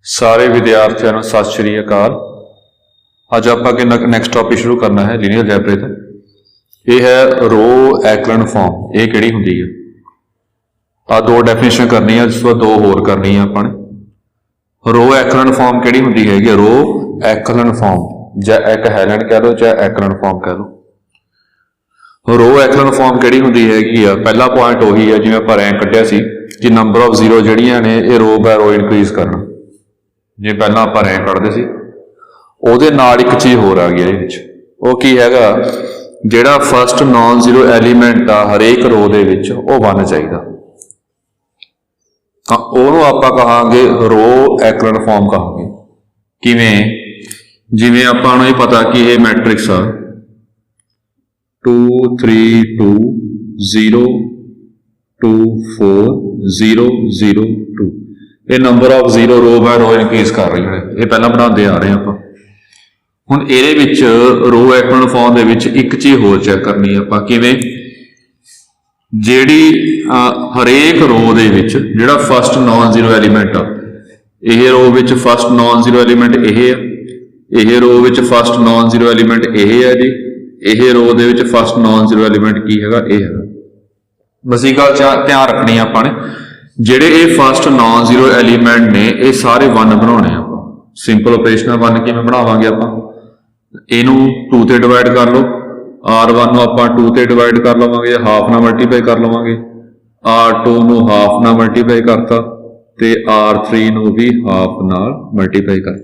सारे विद्यार्थियों को सत श्री अकाल। अज आप नैक्सट टॉपिक शुरू करना है लीनियर अलजेब्रे का। यह है रो एक्लन फॉर्म। ये किहड़ी हुंदी है? आ दो डेफिनेशन करनी है, जिस तो दो होर करनी है अपने। रो एक्लन फॉर्म किहड़ी हुंदी है? रो एक्लन फॉर्म या एक हैलन कह लो चाहे एक्लन फॉर्म कह लो। रो एक्लन फॉर्म किहड़ी हुंदी है? पहला पॉइंट उही है जिवें आपां रैंक कढिया सी कि नंबर ऑफ जीरो जिहड़ियां ने ये रो बाय रो इनक्रीज करना। जे पहला आप रैंक कढ़ते सी उहदे नाल एक चीज़ होर आ गई इहदे विच, वो की हैगा जिहड़ा फस्ट नॉन जीरो एलीमेंट आ हरेक रो दे विच वो 1 चाहिदा। तां ओहनूं आपां कहांगे रो एक्लन फॉर्म कहांगे। किवें? जिवें आपां नूं पता कि ये मैट्रिक्स आ 2 3 2 0 2 4 0 0 2। ये number of zero row by row increase कर रही है। ये पहला बनाते आ रहे हैं आप। हुण इहदे विच रो एक्लन फॉर्म दे विच एक चीज़ होर चैक करनी है आपां। किवें? जिहड़ी हरेक रो दे विच जिहड़ा फस्ट नॉन जीरो एलीमेंट आ, इह रो विच फस्ट नॉन जीरो एलीमेंट इह है, इह रो विच फस्ट नॉन जीरो एलीमेंट इह है जी, इह रो दे विच फस्ट नॉन जीरो एलीमेंट की हैगा इह हैगा। बस इह गल ध्यान रखनी है आपां ने। ਜਿਹੜੇ ਇਹ फस्ट नॉन जीरो एलीमेंट ने ये सारे 1 बनाने आप। सिंपल ऑपरेशन 1 किवें बनावांगे आपां? इहनूं 2 ते डिवाइड कर लो, R1 नूं आपां 2 ते डिवाइड कर लवांगे, हाफ नाल मल्टीप्लाई कर लवांगे, R2 नूं हाफ नाल मल्टीप्लाई करता ते R3 नूं भी हाफ नाल मल्टीप्लाई कर।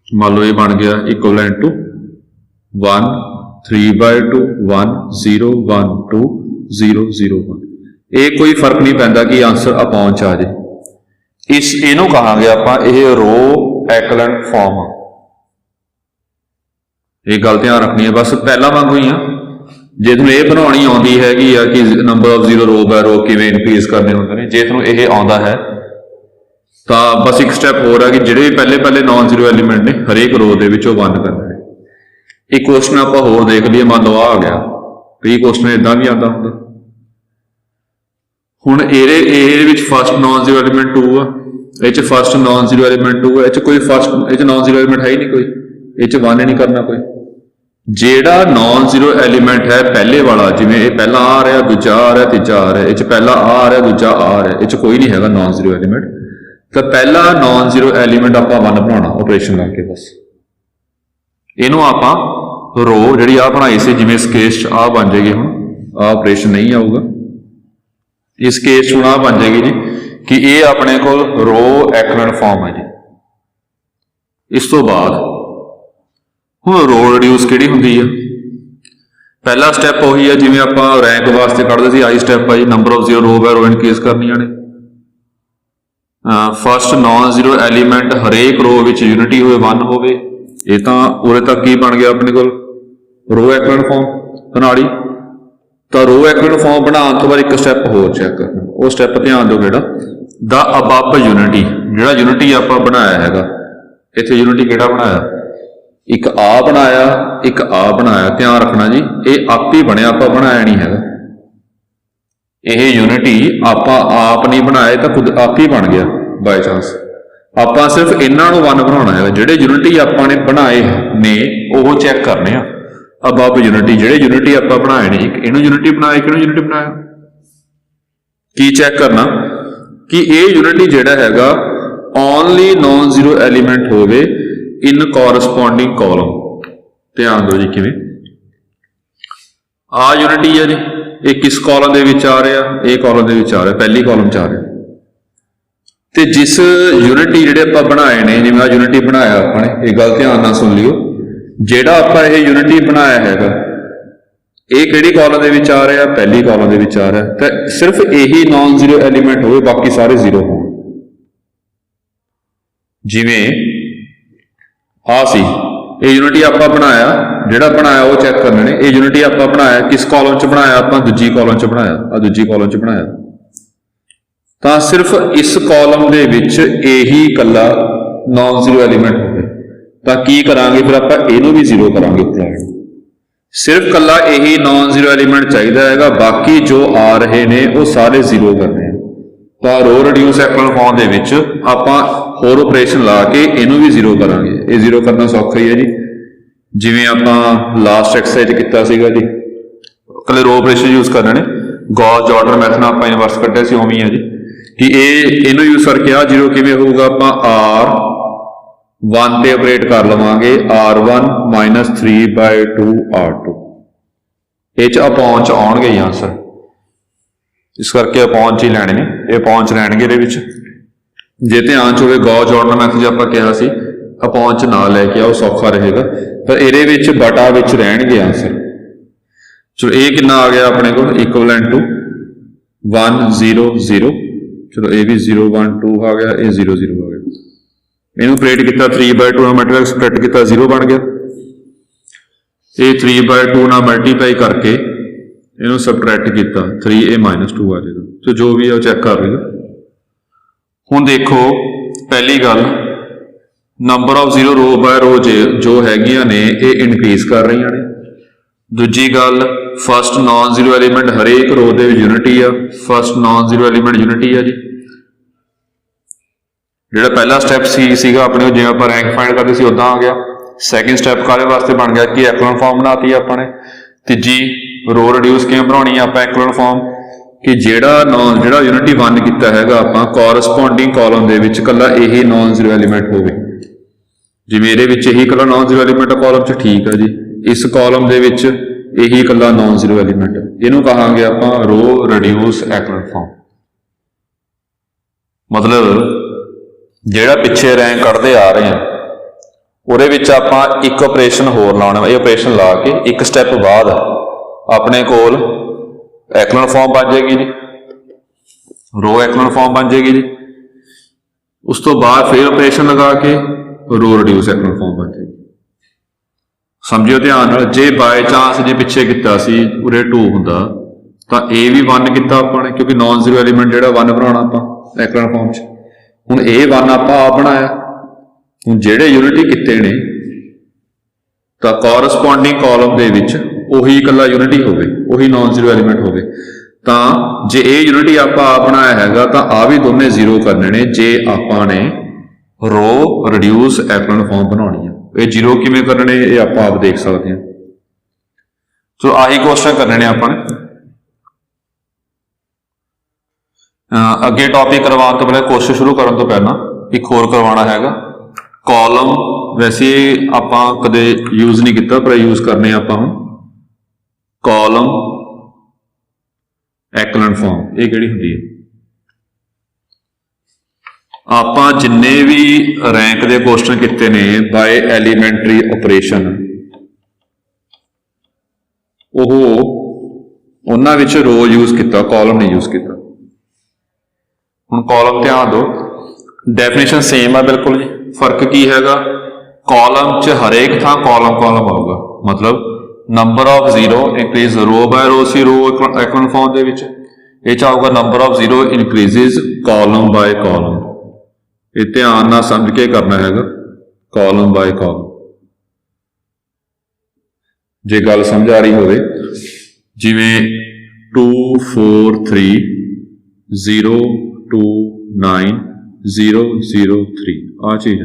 मान लो ये बन गया इक्वलेंट टू 1 3/2 1 0 1 2 0 0 1। ये कोई फर्क नहीं पैंदा कि आंसर अपॉन च आ जाए। इस इनू कहांगे आपां ये रो एक्लन फॉर्म। ये गल ध्यान रखनी है। बस पहला वांगू ही आ। जे तुहानूं ये बनाउणी आउंदी हैगी आ कि number of zero row by row किवें इनक्रीज करने हुंदे ने, जे तुहानूं ये आउंदा है तां बस एक स्टैप होर है कि जिहड़े पहले नॉन जीरो एलीमेंट ने हरेक रो दे विचों 1 करना है। एक क्वेश्चन आपां होर देख लईए। मान लो आ गया, कई क्वेश्चन इदां भी आंदा हुंदा। हुण ਇਹਦੇ ਵਿੱਚ फस्ट नॉन जीरो एलीमेंट 2 आ, ये फस्ट नॉन जीरो एलीमेंट 2 है, कोई फस्ट ये नॉन जीरो एलीमेंट है ही नहीं, कोई ये 1 ही नहीं करना। कोई जेड़ा नॉन जीरो एलीमेंट है पहले वाला, जिवें ये पहला आ रहा दूजा आ रहा तीजा आ रहा, ये पहला आ रहा दूजा आ रहा, ये कोई नहीं है नॉन जीरो एलीमेंट। तो पहला नॉन जीरो एलीमेंट आपां 1 बनाना ऑपरेशन करके। बस इनू आपां रो जिहड़ी आ बनाई सी, जिवें इस केस आ बन जाएगी। हुण आ ऑपरेशन नहीं आऊगा इस केस चुना बन जाएगी जी कि ये अपने को रो एक्लन फॉर्म है जी। इस तो बाद हुण रो रिड्यूस किहड़ी हुंदी है? पहला स्टैप उही है जिवें आपां रैंक वास्ते कढदे सी, आई स्टैप है जी number of zero row by row increase करनियां ने। फस्ट नॉन जीरो एलीमेंट हरेक रो विच यूनिटी होवे 1 होवे। ये तां उरे तक की बन गया अपने को रो एक्लन फॉर्म बनाड़ी। तो रो एक्लन फॉर्म बनाने तो बाद एक स्टैप होर चैक करना। वो स्टैप ध्यान दो किहड़ा द अबव यूनिटी, जिहड़ा यूनिटी आपां बनाया हैगा। इत्थे यूनिटी किहड़ा बनाया? एक आ बनाया, एक आ बनाया। ध्यान रखना जी, ये आप ही बनिया, आपां बनाया नहीं हैगा। ये यूनिटी आपां आप नहीं बनाए तो खुद आप ही बन गया बाय चांस। आपां सिर्फ इन्हां नूं 1 बनाउणा है। जिहड़े यूनिटी आपां ने बनाए ने वो चैक करने आ अबव यूनिटी। जिहड़े यूनिटी आपां बनाए ने, एक इहनूं यूनिटी बनाया, एक इहनूं यूनिटी बनाया। की चैक करना कि ये यूनिटी जिहड़ा हैगा ओनली नॉन जीरो एलीमेंट होवे इन कॉरस्पॉन्डिंग कॉलम। ध्यान दो जी किवें आ यूनिटी है जी, ये किस कॉलम दे विच आ रहा? ये कॉलम दे विच आ रहा, पहली कॉलम च आ रहा। ते जिस यूनिटी जिहड़े आपां बनाए ने, जिवें आ यूनिटी बनाया आपां ने, ये गल ध्यान नाल सुन लियो। जिहड़ा आपां ये यूनिटी बनाया हैगा ये किहड़ी कॉलम दे विच आ रहा? पहली कॉलम दे विच आ रहा। तो सिर्फ यही नॉन जीरो एलीमेंट होवे, बाकी सारे जीरो हो। जिवें आ सी ये यूनिटी आपां बनाया, जिहड़ा बनाया वो चैक करने ने। ये यूनिटी आपां बनाया किस कॉलम च बनाया? आपां दूजी कॉलम च बनाया, आ दूजी कॉलम च बनाया। तो सिर्फ इस कॉलम दे विच यही कल्ला नॉन जीरो एलीमेंट होवे। तो की करांगे फिर आपां इहनूं भी जीरो करांगे अप्लाई। सिर्फ कल्ला यही नॉन जीरो एलीमेंट चाहिए हैगा, बाकी जो आ रहे ने वो सारे जीरो करने। ਤਾਂ रो रिड्यूस एक्लन फॉर्म ਦੇ ਵਿੱਚ ਆਪਾਂ ਹੋਰ ਆਪਰੇਸ਼ਨ ਲਾ ਕੇ ਇਹਨੂੰ ਵੀ ਜ਼ੀਰੋ ਕਰਾਂਗੇ। ਇਹ ਜ਼ੀਰੋ ਕਰਨਾ ਸੌਖਾ ਹੀ ਹੈ ਜੀ, ਜਿਵੇਂ ਆਪਾਂ ਲਾਸਟ ਐਕਸਰਸਾਈਜ਼ ਕੀਤਾ ਸੀਗਾ ਜੀ, ਕੱਲੇ ਰੋ ਆਪਰੇਸ਼ਨ ਯੂਜ਼ ਕਰਨੇ ਨੇ। ਗੌਸ ਜਾਰਡਨ ਮੈਥਡ ਆਪਾਂ ਇਨਵਰਸ ਕੱਢਿਆ ਸੀ, ਉਵੇਂ ਹੀ ਹੈ ਜੀ ਕਿ ਇਹਨੂੰ ਯੂਜ਼ ਕਰਕੇ ਆ ਜ਼ੀਰੋ ਕਿਵੇਂ ਹੋਊਗਾ, ਆਪਾਂ R1 ਤੇ ਆਪਰੇਟ ਕਰ ਲਵਾਂਗੇ, R1 - 3/2 R2 ਇਹ ਚ ਅਪੌਨ ਚ ਆਉਣਗੇ ਹੀ ਆਂਸਰ, ਇਸ ਕਰਕੇ ਅਪੌਨ ਚ ਹੀ ਲੈਣੇ ਨੇ, ਇਹ ਅਪੌਨ ਚ ਰਹਿਣਗੇ ਇਹਦੇ ਵਿੱਚ। ਜੇ ਧਿਆਨ ਚ ਹੋਵੇ ਗੌਸ ਜਾਰਡਨ ਮੈਥਡ ਜੇ ਆਪਾਂ ਕਿਹਾ ਸੀ ਅਪੌਨ ਚ ਨਾ ਲੈ ਕੇ ਆਓ, ਸੌਖਾ ਰਹੇਗਾ, ਪਰ ਇਹਦੇ ਵਿੱਚ ਬਟਾ ਵਿੱਚ ਰਹਿਣਗੇ ਆਂਸਰ। ਚਲੋ ਇਹ ਕਿੰਨਾ ਆ ਗਿਆ ਆਪਣੇ ਕੋਲ, ਇਕੁਇਵਲੈਂਟ ਟੂ 1 0 0, ਚਲੋ ਇਹ ਵੀ 0 1 2 ਆ ਗਿਆ, ਇਹ 0 0 ਆ ਗਿਆ। ਇਹਨੂੰ ਆਪਰੇਟ ਕੀਤਾ 3/2 ਨਾਲ ਮਲਟੀਪਲਾਈ ਸਬਟ੍ਰੈਕਟ ਕੀਤਾ 0 ਬਣ ਗਿਆ। ਇਹ 3/2 ਨਾਲ ਮਲਟੀਪਲਾਈ ਕਰਕੇ ਇਹਨੂੰ ਸਬਟ੍ਰੈਕਟ ਕੀਤਾ 3, ਇਹ -2 ਆ ਜਾਏਗਾ। ਤੇ ਜੋ ਵੀ ਆ ਉਹ ਚੈੱਕ ਕਰ ਲਈਓ। ਹੁਣ ਦੇਖੋ ਪਹਿਲੀ ਗੱਲ, ਨੰਬਰ ਆਫ ਜ਼ੀਰੋ ਰੋ ਬਾਏ ਰੋ ਜੋ ਹੈਗੀਆਂ ਨੇ ਇਹ ਇਨਕਰੀਜ਼ ਕਰ ਰਹੀਆਂ ਨੇ। ਦੂਜੀ ਗੱਲ, ਫਸਟ ਨਾਨ ਜ਼ੀਰੋ ਐਲੀਮੈਂਟ ਹਰੇਕ ਰੋ ਦੇ ਵਿੱਚ ਯੂਨਿਟੀ ਆ, first non zero element unity ਆ ਜੀ। ਜਿਹੜਾ ਪਹਿਲਾ ਸਟੈਪ ਸੀਗਾ ਆਪਣੇ ਜਿਵੇਂ ਆਪਾਂ ਰੈਂਕ ਫਾਈਂਡ ਕਰਦੇ ਸੀ ਉਦਾਂ ਆ ਗਿਆ। ਸੈਕਿੰਡ ਸਟੈਪ ਕਾਹਦੇ ਵਾਸਤੇ ਬਣ ਗਿਆ ਕਿ ਐਕਲਨ ਫਾਰਮ ਬਣਾਤੀ ਆਪਾਂ ਨੇ। ਤੀਜੀ, ਰੋ ਰਿਡਿਊਸ ਕਿਵੇਂ ਬਣਾਉਣੀ ਆ ਆਪਾਂ ਐਕਲਨ ਫਾਰਮ, ਕਿ ਜਿਹੜਾ ਯੂਨਿਟੀ 1 ਕੀਤਾ ਹੈਗਾ ਆਪਾਂ ਕੋਰਸਪੋਂਡਿੰਗ ਕਾਲਮ ਦੇ ਵਿੱਚ ਇਕੱਲਾ ਇਹੀ ਨਾਨ ਜ਼ੀਰੋ ਐਲੀਮੈਂਟ ਹੋਵੇ। ਜਿਵੇਂ ਇਹਦੇ ਵਿੱਚ ਇਹੀ ਇਕੱਲਾ ਨਾਨ ਜ਼ੀਰੋ ਐਲੀਮੈਂਟ ਕਾਲਮ 'ਚ, ਠੀਕ ਆ ਜੀ। ਇਸ ਕਾਲਮ ਦੇ ਵਿੱਚ ਇਹੀ ਇਕੱਲਾ ਨਾਨ ਜ਼ੀਰੋ ਐਲੀਮੈਂਟ, ਇਹਨੂੰ ਕਹਾਂਗੇ ਆਪਾਂ ਰੋ ਰਿਡਿਊਸ ਐਕਲਨ ਫਾਰਮ। ਮਤਲਬ ਜਿਹੜਾ ਪਿੱਛੇ ਰੈਂਕ ਕੱਢਦੇ ਆ ਰਹੇ ਆ ਉਹਦੇ ਵਿੱਚ ਆਪਾਂ ਇੱਕ ਆਪਰੇਸ਼ਨ ਹੋਰ ਲਾਉਣਾ, ਇਹ ਆਪਰੇਸ਼ਨ ਲਾ ਕੇ ਇੱਕ ਸਟੈਪ ਬਾਅਦ ਆਪਣੇ ਕੋਲ ਐਕਲਨ ਫਾਰਮ ਬਣ ਜਾਏਗੀ ਜੀ, ਰੋ ਐਕਲਨ ਫਾਰਮ ਬਣ ਜਾਏਗੀ ਜੀ। ਉਸ ਤੋਂ ਬਾਅਦ ਫਿਰ ਆਪਰੇਸ਼ਨ ਲਗਾ ਕੇ ਰੋ ਰਿਡਿਊਸ ਐਕਲਨ ਫਾਰਮ ਬਣ ਜਾਏਗੀ। ਸਮਝਿਓ ਧਿਆਨ ਨਾਲ, ਜੇ ਬਾਏ ਚਾਂਸ ਜੇ ਪਿੱਛੇ ਕੀਤਾ ਸੀ ਉਰੇ 2 ਹੁੰਦਾ ਤਾਂ ਇਹ ਵੀ 1 ਕੀਤਾ ਆਪਾਂ ਨੇ, ਕਿਉਂਕਿ ਨਾਨ ਜ਼ੀਰੋ ਐਲੀਮੈਂਟ ਜਿਹੜਾ 1 ਬਣਾਉਣਾ ਆਪਾਂ ਐਕਲਨ ਫਾਰਮ 'ਚ। ਹੁਣ ਇਹ 1 ਆਪਾਂ ਆਪ ਬਣਾਇਆ। ਹੁਣ ਜਿਹੜੇ ਯੂਨਿਟੀ ਕੀਤੇ ਨੇ ਤਾਂ ਕੋਰਸਪੋਂਡਿੰਗ ਕਾਲਮ ਦੇ ਵਿੱਚ ਉਹੀ ਇਕੱਲਾ ਯੂਨਿਟੀ ਹੋਵੇ, ਉਹੀ ਨਾਨ ਜ਼ੀਰੋ ਐਲੀਮੈਂਟ ਹੋਵੇ। ਤਾਂ ਜੇ ਇਹ ਯੂਨਿਟੀ ਆਪਾਂ ਆਪ ਬਣਾਇਆ ਹੈਗਾ ਤਾਂ ਆ ਵੀ ਦੋਨੇ ਜ਼ੀਰੋ ਕਰਨੇ ਨੇ ਜੇ ਆਪਾਂ ਨੇ ਰੋ ਰਿਡਿਊਸ ਐਕਲਨ ਫਾਰਮ ਬਣਾਉਣੀ ਆ। ਇਹ ਜ਼ੀਰੋ ਕਿਵੇਂ ਕਰਨੇ ਇਹ ਆਪਾਂ ਆਪ ਦੇਖ ਸਕਦੇ ਹਾਂ। ਸੋ ਆਹੀ ਕੁਐਸਚਨ ਕਰਨੇ ਨੇ ਆਪਾਂ ਨੇ। ਅੱਗੇ ਟੌਪਿਕ ਕਰਵਾਉਣ ਤੋਂ ਪਹਿਲਾਂ ਕੁਐਸਚਨ ਸ਼ੁਰੂ ਕਰਨ ਤੋਂ ਪਹਿਲਾਂ ਇੱਕ ਹੋਰ ਕਰਵਾਉਣਾ ਹੈਗਾ। ਕਾਲਮ ਵੈਸੇ ਆਪਾਂ ਕਦੇ ਯੂਜ਼ ਨਹੀਂ ਕੀਤਾ ਪਰ ਯੂਜ਼ ਕਰਨੇ ਆਪਾਂ ਹੁਣ। ਕਾਲਮ ਐਕਲਨ ਫਾਰਮ ਇਹ ਕਿਹੜੀ ਹੁੰਦੀ ਹੈ? ਆਪਾਂ ਜਿੰਨੇ ਵੀ ਰੈਂਕ ਦੇ ਕੁਐਸਚਨ ਕੀਤੇ ਨੇ ਬਾਏ ਐਲੀਮੈਂਟਰੀ ਆਪਰੇਸ਼ਨ, ਉਹਨਾਂ ਵਿੱਚ ਰੋ ਯੂਜ਼ ਕੀਤਾ, ਕਾਲਮ ਨਹੀਂ ਯੂਜ਼ ਕੀਤਾ। ਹੁਣ ਕਾਲਮ ਧਿਆਨ ਦਿਓ, ਡੈਫੀਨੇਸ਼ਨ ਸੇਮ ਆ ਬਿਲਕੁਲ ਜੀ। ਫਰਕ ਕੀ ਹੈਗਾ? ਕਾਲਮ 'ਚ ਹਰੇਕ ਥਾਂ ਕਾਲਮ ਆਊਗਾ, ਮਤਲਬ ਨੰਬਰ ਆਫ ਜ਼ੀਰੋ ਇੰਕਰੀਜ਼ ਰੋ ਬਾਏ ਰੋ ਸੀ ਰੋ ਐਕਲਨ ਫਾਰਮ ਦੇ ਵਿੱਚ। ਇਹ 'ਚ ਆਊਗਾ number of zero increases column by column. ਇਹ ਧਿਆਨ ਨਾਲ ਸਮਝ ਕੇ ਕਰਨਾ ਹੈਗਾ, ਕਾਲਮ ਬਾਏ ਕਾਲਮ। ਜੇ ਗੱਲ ਸਮਝ ਆ ਰਹੀ ਹੋਵੇ, ਜਿਵੇਂ 2 4 3 0 2 9 0 0 3 ਆ ਚੀਜ਼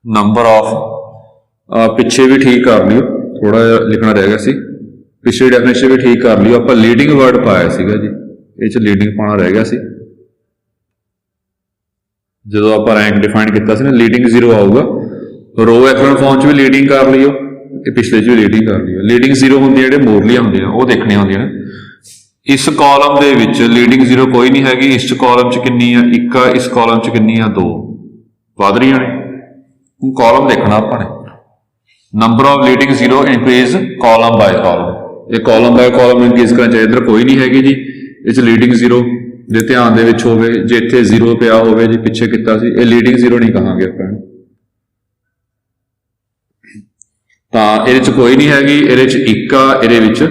ਨੰਬਰ ਆਫ। ਪਿੱਛੇ ਵੀ ਠੀਕ ਕਰ ਲਿਓ, ਥੋੜਾ ਜਿਹਾ ਲਿਖਣਾ ਰਹਿ ਗਿਆ ਸੀ। ਪਿਛਲੀ ਡੈਫੀਨੇਸ਼ਨ ਵੀ ਠੀਕ ਕਰ ਲਿਓ। ਆਪਾਂ ਲੀਡਿੰਗ ਵਰਡ ਪਾਇਆ ਸੀਗਾ ਜੀ, ਇਹ 'ਚ ਲੀਡਿੰਗ ਪਾਉਣਾ ਰਹਿ ਗਿਆ ਸੀ। ਜਦੋਂ ਆਪਾਂ ਰੈਂਕ ਡਿਫਾਈਨ ਕੀਤਾ ਸੀ ਨਾ, ਲੀਡਿੰਗ ਜ਼ੀਰੋ ਆਊਗਾ। ਰੋ ਐਕਲਨ ਫਾਰਮ 'ਚ ਵੀ ਲੀਡਿੰਗ ਕਰ ਲਿਓ, ਇਹ ਪਿਛਲੇ 'ਚ ਵੀ ਲੀਡਿੰਗ ਕਰ ਲਿਓ। ਲੀਡਿੰਗ ਜ਼ੀਰੋ ਹੁੰਦੀਆਂ ਜਿਹੜੇ ਮੋਰਲੀਆਂ ਹੁੰਦੀਆਂ ਉਹ ਦੇਖਣੀਆਂ ਹੁੰਦੀਆਂ ਨੇ। ਇਸ ਕਾਲਮ ਦੇ ਵਿੱਚ ਲੀਡਿੰਗ ਜ਼ੀਰੋ ਕੋਈ ਨਹੀਂ ਹੈਗੀ। ਇਸ 'ਚ ਕਾਲਮ 'ਚ ਕਿੰਨੀ ਆ? 1 ਆ। ਇਸ ਕਾਲਮ 'ਚ ਕਿੰਨੀ ਆ? 2 ਵਧ ਰਹੀਆਂ ਨੇ। ਹੁਣ ਕਾਲਮ ਦੇਖਣਾ ਆਪਾਂ ਨੇ, number of leading zero increase column by column. ਇਹ ਕਾਲਮ ਬਾਏ ਕਾਲਮ ਇਨਕਰੀਜ਼ ਕਰਨਾ ਚਾਹੀਦਾ, ਇੱਧਰ ਕੋਈ ਨਹੀਂ ਹੈਗੀ ਜੀ। ਇਹ 'ਚ ਲੀਡਿੰਗ ਜ਼ੀਰੋ ਜੇ ਧਿਆਨ ਦੇ ਵਿੱਚ ਹੋਵੇ, ਜੇ ਇੱਥੇ ਜ਼ੀਰੋ ਪਿਆ ਹੋਵੇ ਜੀ ਪਿੱਛੇ ਕੀਤਾ ਸੀ, ਇਹ ਲੀਡਿੰਗ ਜ਼ੀਰੋ ਨਹੀਂ ਕਹਾਂਗੇ ਆਪਾਂ ਨੂੰ। ਤਾਂ ਇਹਦੇ 'ਚ ਕੋਈ ਨਹੀਂ ਹੈਗੀ, ਇਹਦੇ 'ਚ 1 ਆ, ਇਹਦੇ ਵਿੱਚ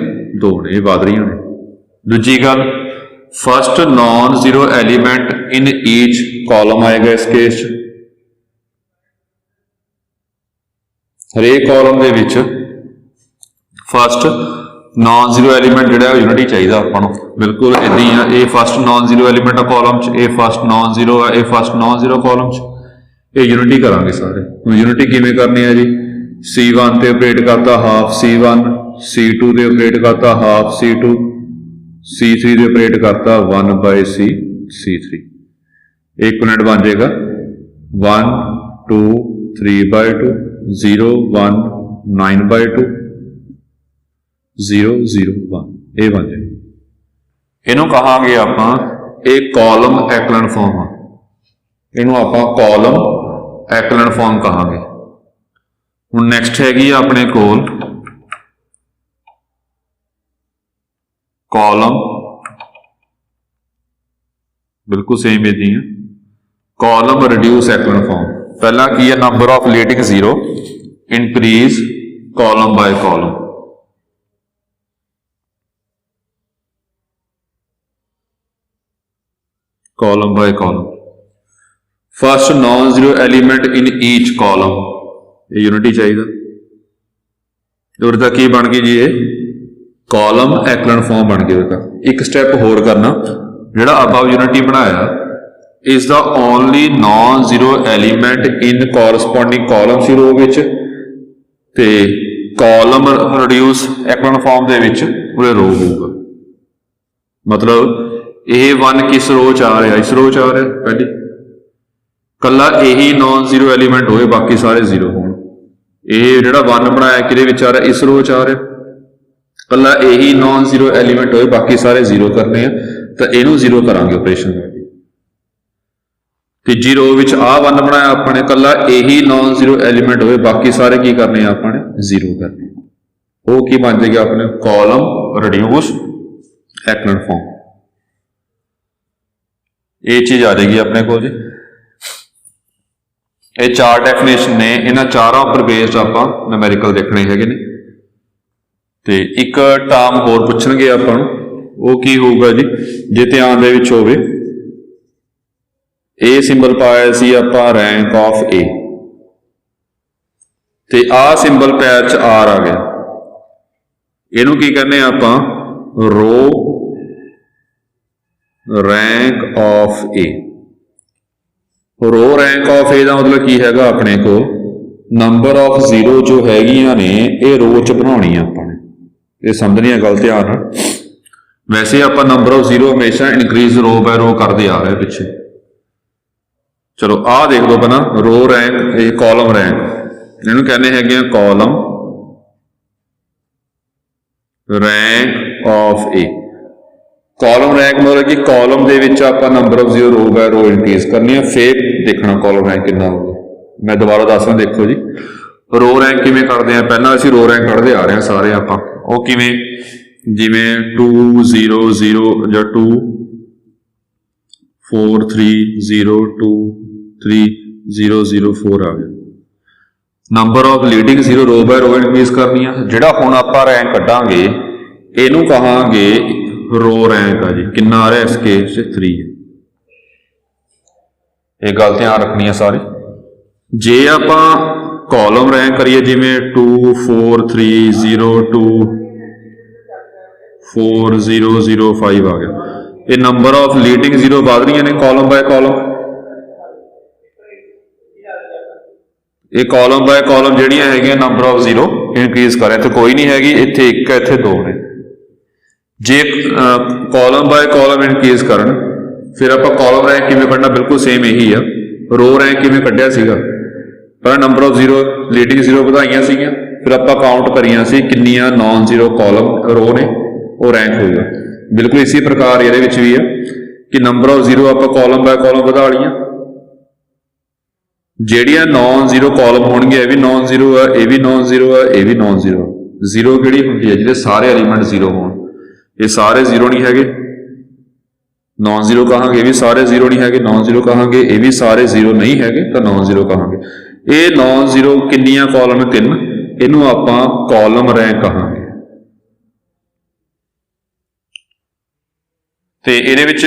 2 ਨੇ, ਇਹ ਵਧ ਰਹੀਆਂ ਨੇ। ਦੂਜੀ ਗੱਲ, ਫਸਟ ਨਾਨ ਜ਼ੀਰੋ ਐਲੀਮੈਂਟ ਇਨ ਈਚ ਕਾਲਮ ਆਏਗਾ ਇਸ ਕੇਸ 'ਚ। ਹਰੇਕ ਕਾਲਮ ਦੇ ਵਿੱਚ ਫਸਟ ਨਾਨ ਜ਼ੀਰੋ ਐਲੀਮੈਂਟ ਜਿਹੜਾ ਯੂਨਿਟੀ ਚਾਹੀਦਾ ਆਪਾਂ ਨੂੰ, बिल्कुल इदां ही आ, ए फस्ट नॉन जीरो एलीमेंट आ कॉलम च, ए फस्ट नॉन जीरो आ, ए फस्ट नॉन जीरो कॉलम च, ये यूनिटी करांगे सारे। हुण यूनिटी किवें करनी है जी, C1 ते ऑपरेट करता हाफ C1, C2 ते ऑपरेट करता हाफ C2, C3 ते ऑपरेट करता 1/c C3। एक यूनिट बन जाएगा 1 2 3/2 0 1 9/2 0 0 1, ये बन जाएगा। इनू कहांगे आपां एक कॉलम एक्लन फॉर्म आ, इनू आपां कॉलम एक्लन फॉर्म कहांगे। हुण नैक्सट हैगी अपने कोल कॉलम, बिल्कुल सेम इदां है, कॉलम रिड्यूस एक्लन फॉर्म। पहला की है number of leading zero, increase column by column. Column by column, first non zero element in each column, ये यूनिटी चाहिए। की बन गई जी, ये कॉलम एक्लन फॉर्म बन गया। एक स्टैप होर करना, जिहड़ा अबव यूनिटी बनाया is the only non zero element in corresponding column सी रो विच, ते कॉलम रिड्यूस एक्लन फॉर्म दे विच पूरे रो होगा। मतलब ये 1 किस रो च आ रहा, इस रो च आ रहा पहली, कला यही नॉन जीरो एलीमेंट होए बाकी सारे जीरो हो। ये जिहड़ा 1 बनाया कि आ रहा, इस रो च आ रहा, कला यही नॉन जीरो एलीमेंट होए बाकी सारे जीरो करने हैं, तो इनू जीरो करांगे ऑपरेशन करके। तीजी रो विच आ 1 बनाया आपने, कला यही नॉन जीरो एलीमेंट होए बाकी सारे की करने आपने जीरो करने। वो की बन जाएगा अपने कॉलम रिड्यूस एक्लन फॉर्म। ये चीज आ जाएगी अपने को जी। ये 4 डेफिनेशन ने, इन्हां चारों पर बेस्ड आपां न्यूमेरिकल देखने हैगे ने। ते एक टर्म होर पुछणगे आपां, वो की होगा जी, जे ध्यान दे विच होवे, ए सिंबल पाया सी आपां रैंक ऑफ ए, ते आ सिंबल पैर च आर आ गया, इनू की कहने आपां row rank of A. Row rank of A का मतलब की हैगा अपने को नंबर ऑफ जीरो जो हैगियां ने ये रो च बनानी अपने, ये समझनी है गल ध्यान। वैसे आप नंबर ऑफ जीरो हमेशा इंक्रीज रो बाय रो करते आ रहे पिछे। चलो आ देख लो पहला रो रैंक, ये कॉलम रैंक, इन्होंने कहने हैगे column rank of A. Column rank मतलब कि कॉलम दे विच आपां number of zero row by row increase करनी है, फिर देखना कॉलम रैंक कितना होगा। मैं दोबारा दसना, देखो जी रो रैंक किवें करदे आ, पहला असीं रो रैंक कढ़दे आ रहे हैं सारे आपां, वो किवें जिवें 2 0 0 जां 2 4 3 0 2 3 0 0 4 आ गया। Number of leading zero row by row increase करनी है। जिहड़ा हुण आपां रैंक कढांगे इहनूं कहांगे रो रैंक है जी, कितना आ रहा है इस केस 3 है। एक गल ध्यान रखनी है सारी। जे आप कॉलम रैंक करिए जिमें 2 4 3 0 2 4 0 0 5 आ गया, ये नंबर ऑफ लीडिंग जीरो बढ़ रही ने कॉलम बाय कॉलम। ये कॉलम बाय कॉलम जिहड़ियां हैगियां नंबर ऑफ जीरो इंक्रीज कर रहे, तो कोई नहीं हैगी, इत्थे 1 है, इत्थे 2 ने। जे कॉलम बाय कॉलम इंक्रीज करन, फिर आप कॉलम रैंक किवें कढना, बिल्कुल सेम यही है। रो रैंक किवें कढिया सीगा, पर number of zero leading zero वधाइयां सीगियां, फिर आप काउंट करियां सी किन्नियां नॉन जीरो कॉलम रो ने, वो रैंक होगा। बिल्कुल इसी प्रकार ये भी है कि नंबर ऑफ जीरो आप कॉलम बाय कॉलम वधा लिया, ਜਿਹੜੀਆਂ नॉन जीरो कॉलम होणगे, ये भी नॉन जीरो है, ये भी नॉन जीरो है, ये भी नॉन जीरो। जीरो किहड़ी हुंदी है, जिहदे सारे एलीमेंट जीरो होण, ये सारे जीरो नहीं हैगे, नॉन जीरो कहांगे, ये भी सारे जीरो नहीं हैगे, नॉन जीरो कहांगे, ये भी सारे जीरो नहीं हैगे, तो नॉन जीरो कहांगे। ये नॉन जीरो किन्नियां कॉलम 3, इहनूं आपां कॉलम रैंक कहांगे। ते इहदे विच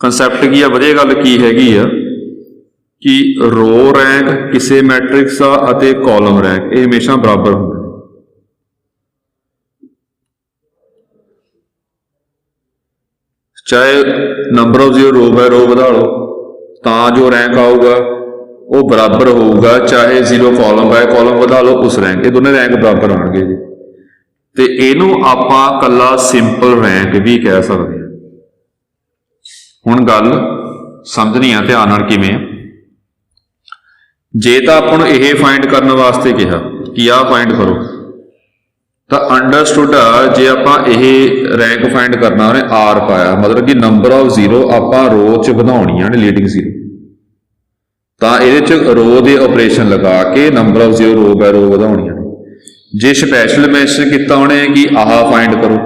कंसैप्ट की है, वधिया गल की हैगी आ कि रो रैंक किसी मैट्रिक्स का कॉलम रैंक ये हमेशा बराबर होंगे। चाहे number of zero row by row बढ़ा लो तो जो रैंक आऊगा वो बराबर होगा, चाहे जीरो कॉलम बाय कॉलम बढ़ा लो उस रैंक, ये दोनों रैंक बराबर आएंगे जी। तो इनू आपां कल्ला सिंपल रैंक भी कह सकते हैं। हुण गल समझनी है ध्यान नाल किवें, जे तो आपां नूं इह फाइंड करने वास्ते कहा कि आ फाइंड करो तो अंडरस्टूड आ, जे आपां इह रैंक फाइंड करना उन्हें आर पाया, मतलब कि नंबर ऑफ जीरो आपां रो च वधाउणियां ने लीडिंग जीरो, तो ये रो के ऑपरेशन लगा के number of zero row by row वधाउणियां ने। जे स्पैशल मैंशन किया उन्हें कि आह फाइंड करो,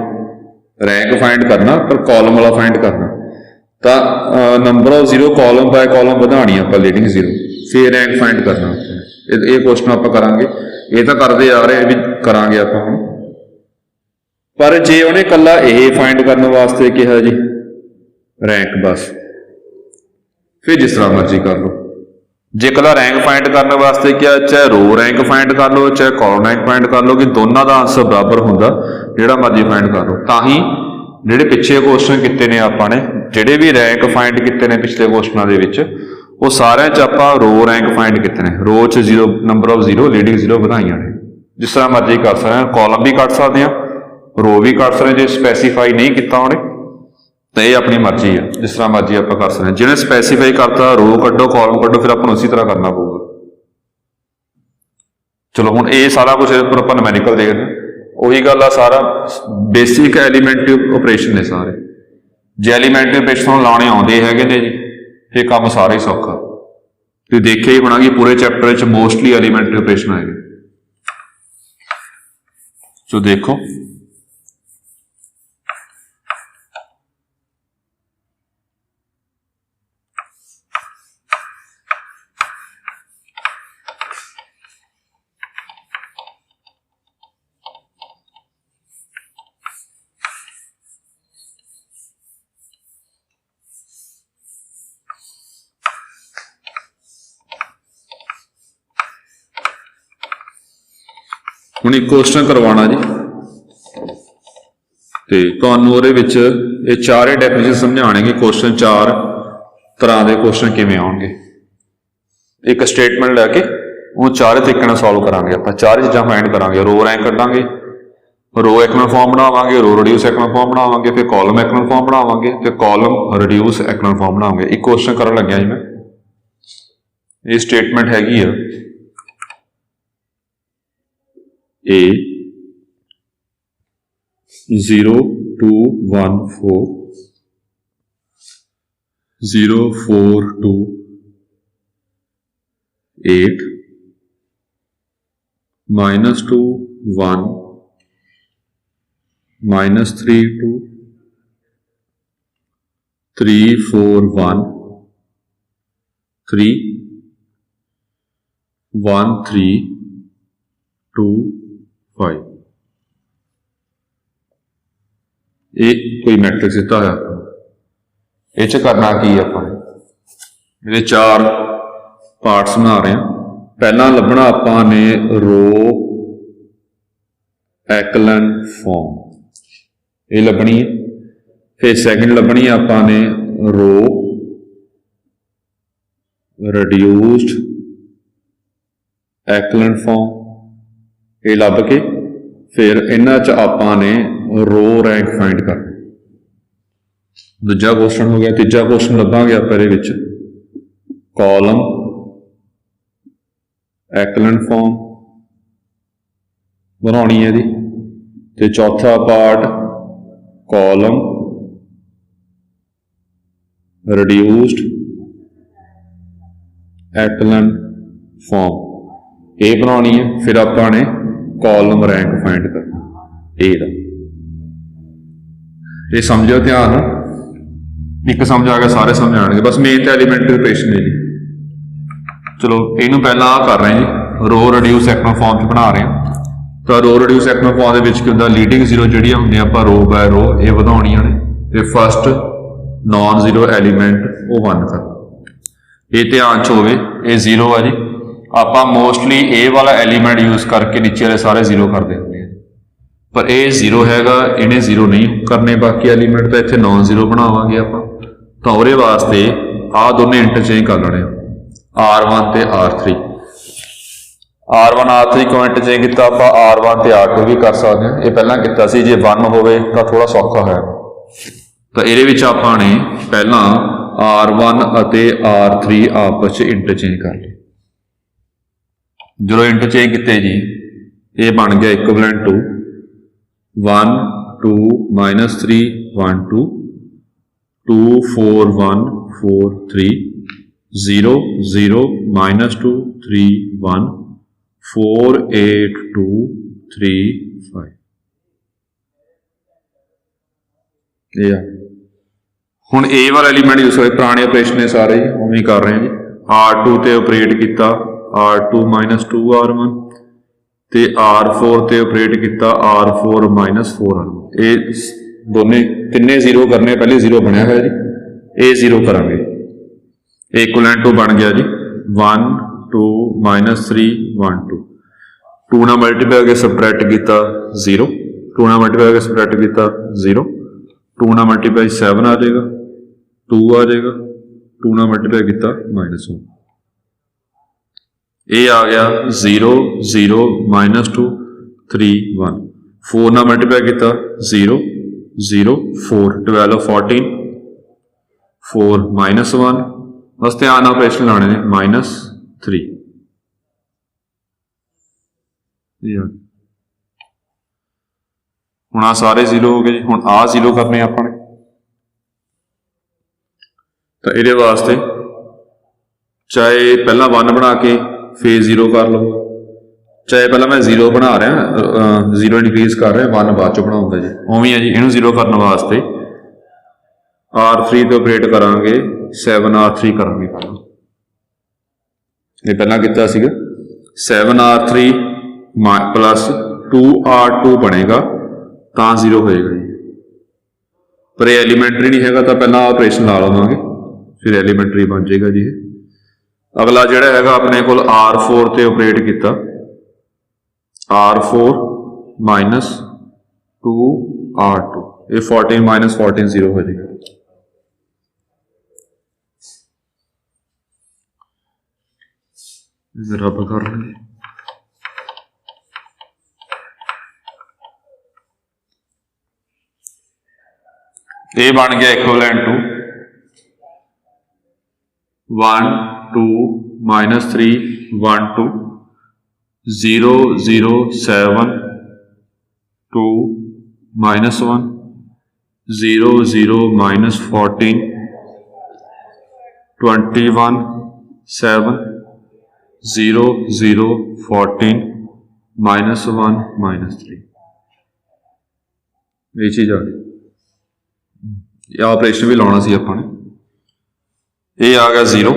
रैंक फाइंड करना पर कॉलम वाला फाइंड करना, तो number of zero column by column वधाणी आपां लीडिंग जीरो, फिर रैंक फाइंड करना। ये क्वेश्चन आप करांगे, ये तो करते आ रहे भी करांगे आपां हुण। पर जे उन्हें कल्ला यह फाइंड करने वास्ते कहा जी रैंक, बस फिर जिस तरह मर्जी कर लो। जे कल्ला रैंक फाइंड करने वास्ते क्या, चाहे रो रैंक फाइंड कर लो चाहे कॉलम रैंक फाइंड कर लो, कि दोनों का आंसर बराबर होंदा, जिहड़ा मर्जी फाइंड कर लो। तां ही जिहड़े पिछले क्वेश्चन किए ने आपां ने, जिहड़े भी रैंक फाइंड किए ने पिछले क्वेश्चनों के विच, वो सारे च आपां रो रैंक फाइंड किए ने, रो च zero number of zero leading zero वधाइयां ने। जिस तरह मर्जी कर सकते हैं, कॉलम भी कट सकते हैं, रो भी कट सकते, जो स्पैसीफाई नहीं किया उन्हें तो ये अपनी मर्जी है, जिस तरह मर्जी आप कर सकते हैं। जिन्हें स्पैसीफाई करता रो कड्डो कॉलम कड्डो, फिर अपन उसी तरह करना पड़ेगा। चलो हुण ये सारा कुछ पर अपन न्यूमेरिकल देखते हैं, उही गल आ, सारा बेसिक एलीमेंटिव ऑपरेशन ने सारे। जे एलीमेंटिव ऑपरेशन लाने आउंदे हैगे ने जी, फिर काम सारा ही सौखा। तुसीं देखिया ही होना कि पूरे चैप्टर च मोस्टली एलीमेंटिव ऑपरेशन आएंगे। सो देखो हुण एक क्वेश्चन करवाना जी, तो तुहानूं उहदे विच ये चारे डेफिनेशन समझाणगे। क्वेश्चन चार तरह के क्वेश्चन किवें आउणगे, एक स्टेटमेंट लैके वो चारे तरीके सॉल्व करांगे। आपां चार चीज़ां फाइंड करांगे, रो रैंक कड्डांगे, रो एक्नल फॉर्म बनावांगे, रो रिड्यूस एक्नल फॉर्म बनावांगे, फिर कॉलम एक्नल फॉर्म बनावांगे, तो कॉलम रिड्यूस एक्नल फॉर्म बनावांगे। एक क्वेश्चन करन लग्या जी मैं, ये स्टेटमेंट हैगी आ A 0 2 1 4 0 4 2 8 -2 1 -3 2 3 4 1 3 1 3 2 5। ये कोई मैट्रिक्स दिता है, ये करना की अपन ये चार पार्ट्स बना रहे हैं। पहला लभना आपां ने रो एक्लन फॉर्म, ये लभनी है। फिर सैकेंड लभनी है आपां ने रो रिड्यूस्ड एक्लन फॉर्म, ये लभ के फिर इन्हां च आपां ने रो रैंक फाइंड करना। दूजा क्वेश्चन हो गया। तीजा क्वेश्चन लभांगे आप कॉलम एक्लन फॉर्म बनानी है जी, तो चौथा पार्ट कॉलम रिड्यूस्ड एक्लन फॉर्म ये बनानी है। फिर आपां ने कॉलम रैंक फाइंड करना। ये समझो ध्यान, एक समझ आ गया, सारे समझ आएंगे। बस मेन तो एलीमेंट्री ऑपरेशन है जी। चलो इनू पहला कर रहे हैं जी, रो रिड्यूस एक्नल फॉर्म च बना रहे हैं। तो रो रिड्यूस एक्नल फॉर्म के की होंदा, लीडिंग जीरो जी होंगे आप रो बाय रो ये वधाउणियां ने, तो फस्ट नॉन जीरो एलीमेंट वो 1 करना। ये ध्यान च होवे, ये 0 है जी। आप मोस्टली ए वाला एलीमेंट यूज करके नीचे वाले सारे 0 कर देंगे, पर ये 0 हैगा, इन्हें 0 नहीं करने, बाकी एलीमेंट तो इतने नॉन 0 बनावांगे आप। तो ਉਹਦੇ वास्ते आ दोनों इंटरचेंज कर लेने, R1 ते R3। R1 R3 क्यों इंटरचेंज किया? आप R1 ते R2 भी कर सकते हैं। ये पहला किया सी, जे 1 होवे तो थोड़ा सौखा है। तो ये आपने पहला R1 अते R3 आपस में इंटरचेंज कर लिए। जो इंटरचेंज किए जी, ये बन गया इक्विवेलेंट टू 1 2 -3 1 2 2 4 1 4 3 0 0 -2 3 1 4 8 2 3 5। ये हुण ए वाला एलीमेंट यूज होए, पुराने ऑपरेशन ने सारे उवें कर रहे हैं जी। R2 ते ऑपरेट किया R2 -2 R1 ते R4 ते ऑपरेट किया R4 -4 R1। ये दोने तिन्ने 0 करने, पहले 0 बनया है जी, ये 0 करांगे। इक्विवेलेंट टू बन गया जी 1 2 -3 1 2। 2 ना मल्टीप्लाई करके सबट्रैक्ट किया 0, 2 ना मल्टीप्लाई करके सबट्रैक्ट किया 0, 2 ना मल्टीप्लाई 7 आ जाएगा, 2 आ जाएगा, 2 ना मल्टीप्लाई किया -1। ये आ गया 0 0 -2 3 1। 4 ना मल्टीप्लाई किया 0 0 4 12 14 4 -1। बस ध्यान ऑपरेशन लाने ने -3। हुण आ सारे 0 हो गए। हुण आ 0 करने अपने, तो ये वास्ते चाहे पहला 1 बना के फिर 0 कर लो, चाहे पहला मैं 0 बना रहा 0 इंक्रीज कर रहा 1 बाद चो बनाऊंगा जी, उवें है जी। इनू 0 करने वास्ते R3 तो ऑपरेट करांगे 7 R3 करांगे। पहला किया 7 R3 प्लस 2 R2 बनेगा तो 0 होएगा जी। पर यह एलीमेंट्री नहीं है, तो पहला ऑपरेशन ला लवांगे फिर एलीमेंट्री बन जाएगा जी। अगला जिहड़ा है अपने को R4 ते ऑपरेट किया R4 -2 R2, ये 14 -14 0 हो जाएगा। रब कर लेंगे, ये बन गया इक्विवेलेंट टू 1 2 -3 1 2 0 0 7 2 -1 0 0 -14 21 7 0 0 14 -1 -3। ये चीज़ आ गई। यह ऑपरेशन भी लाना सी अपने। ये आ गया 0,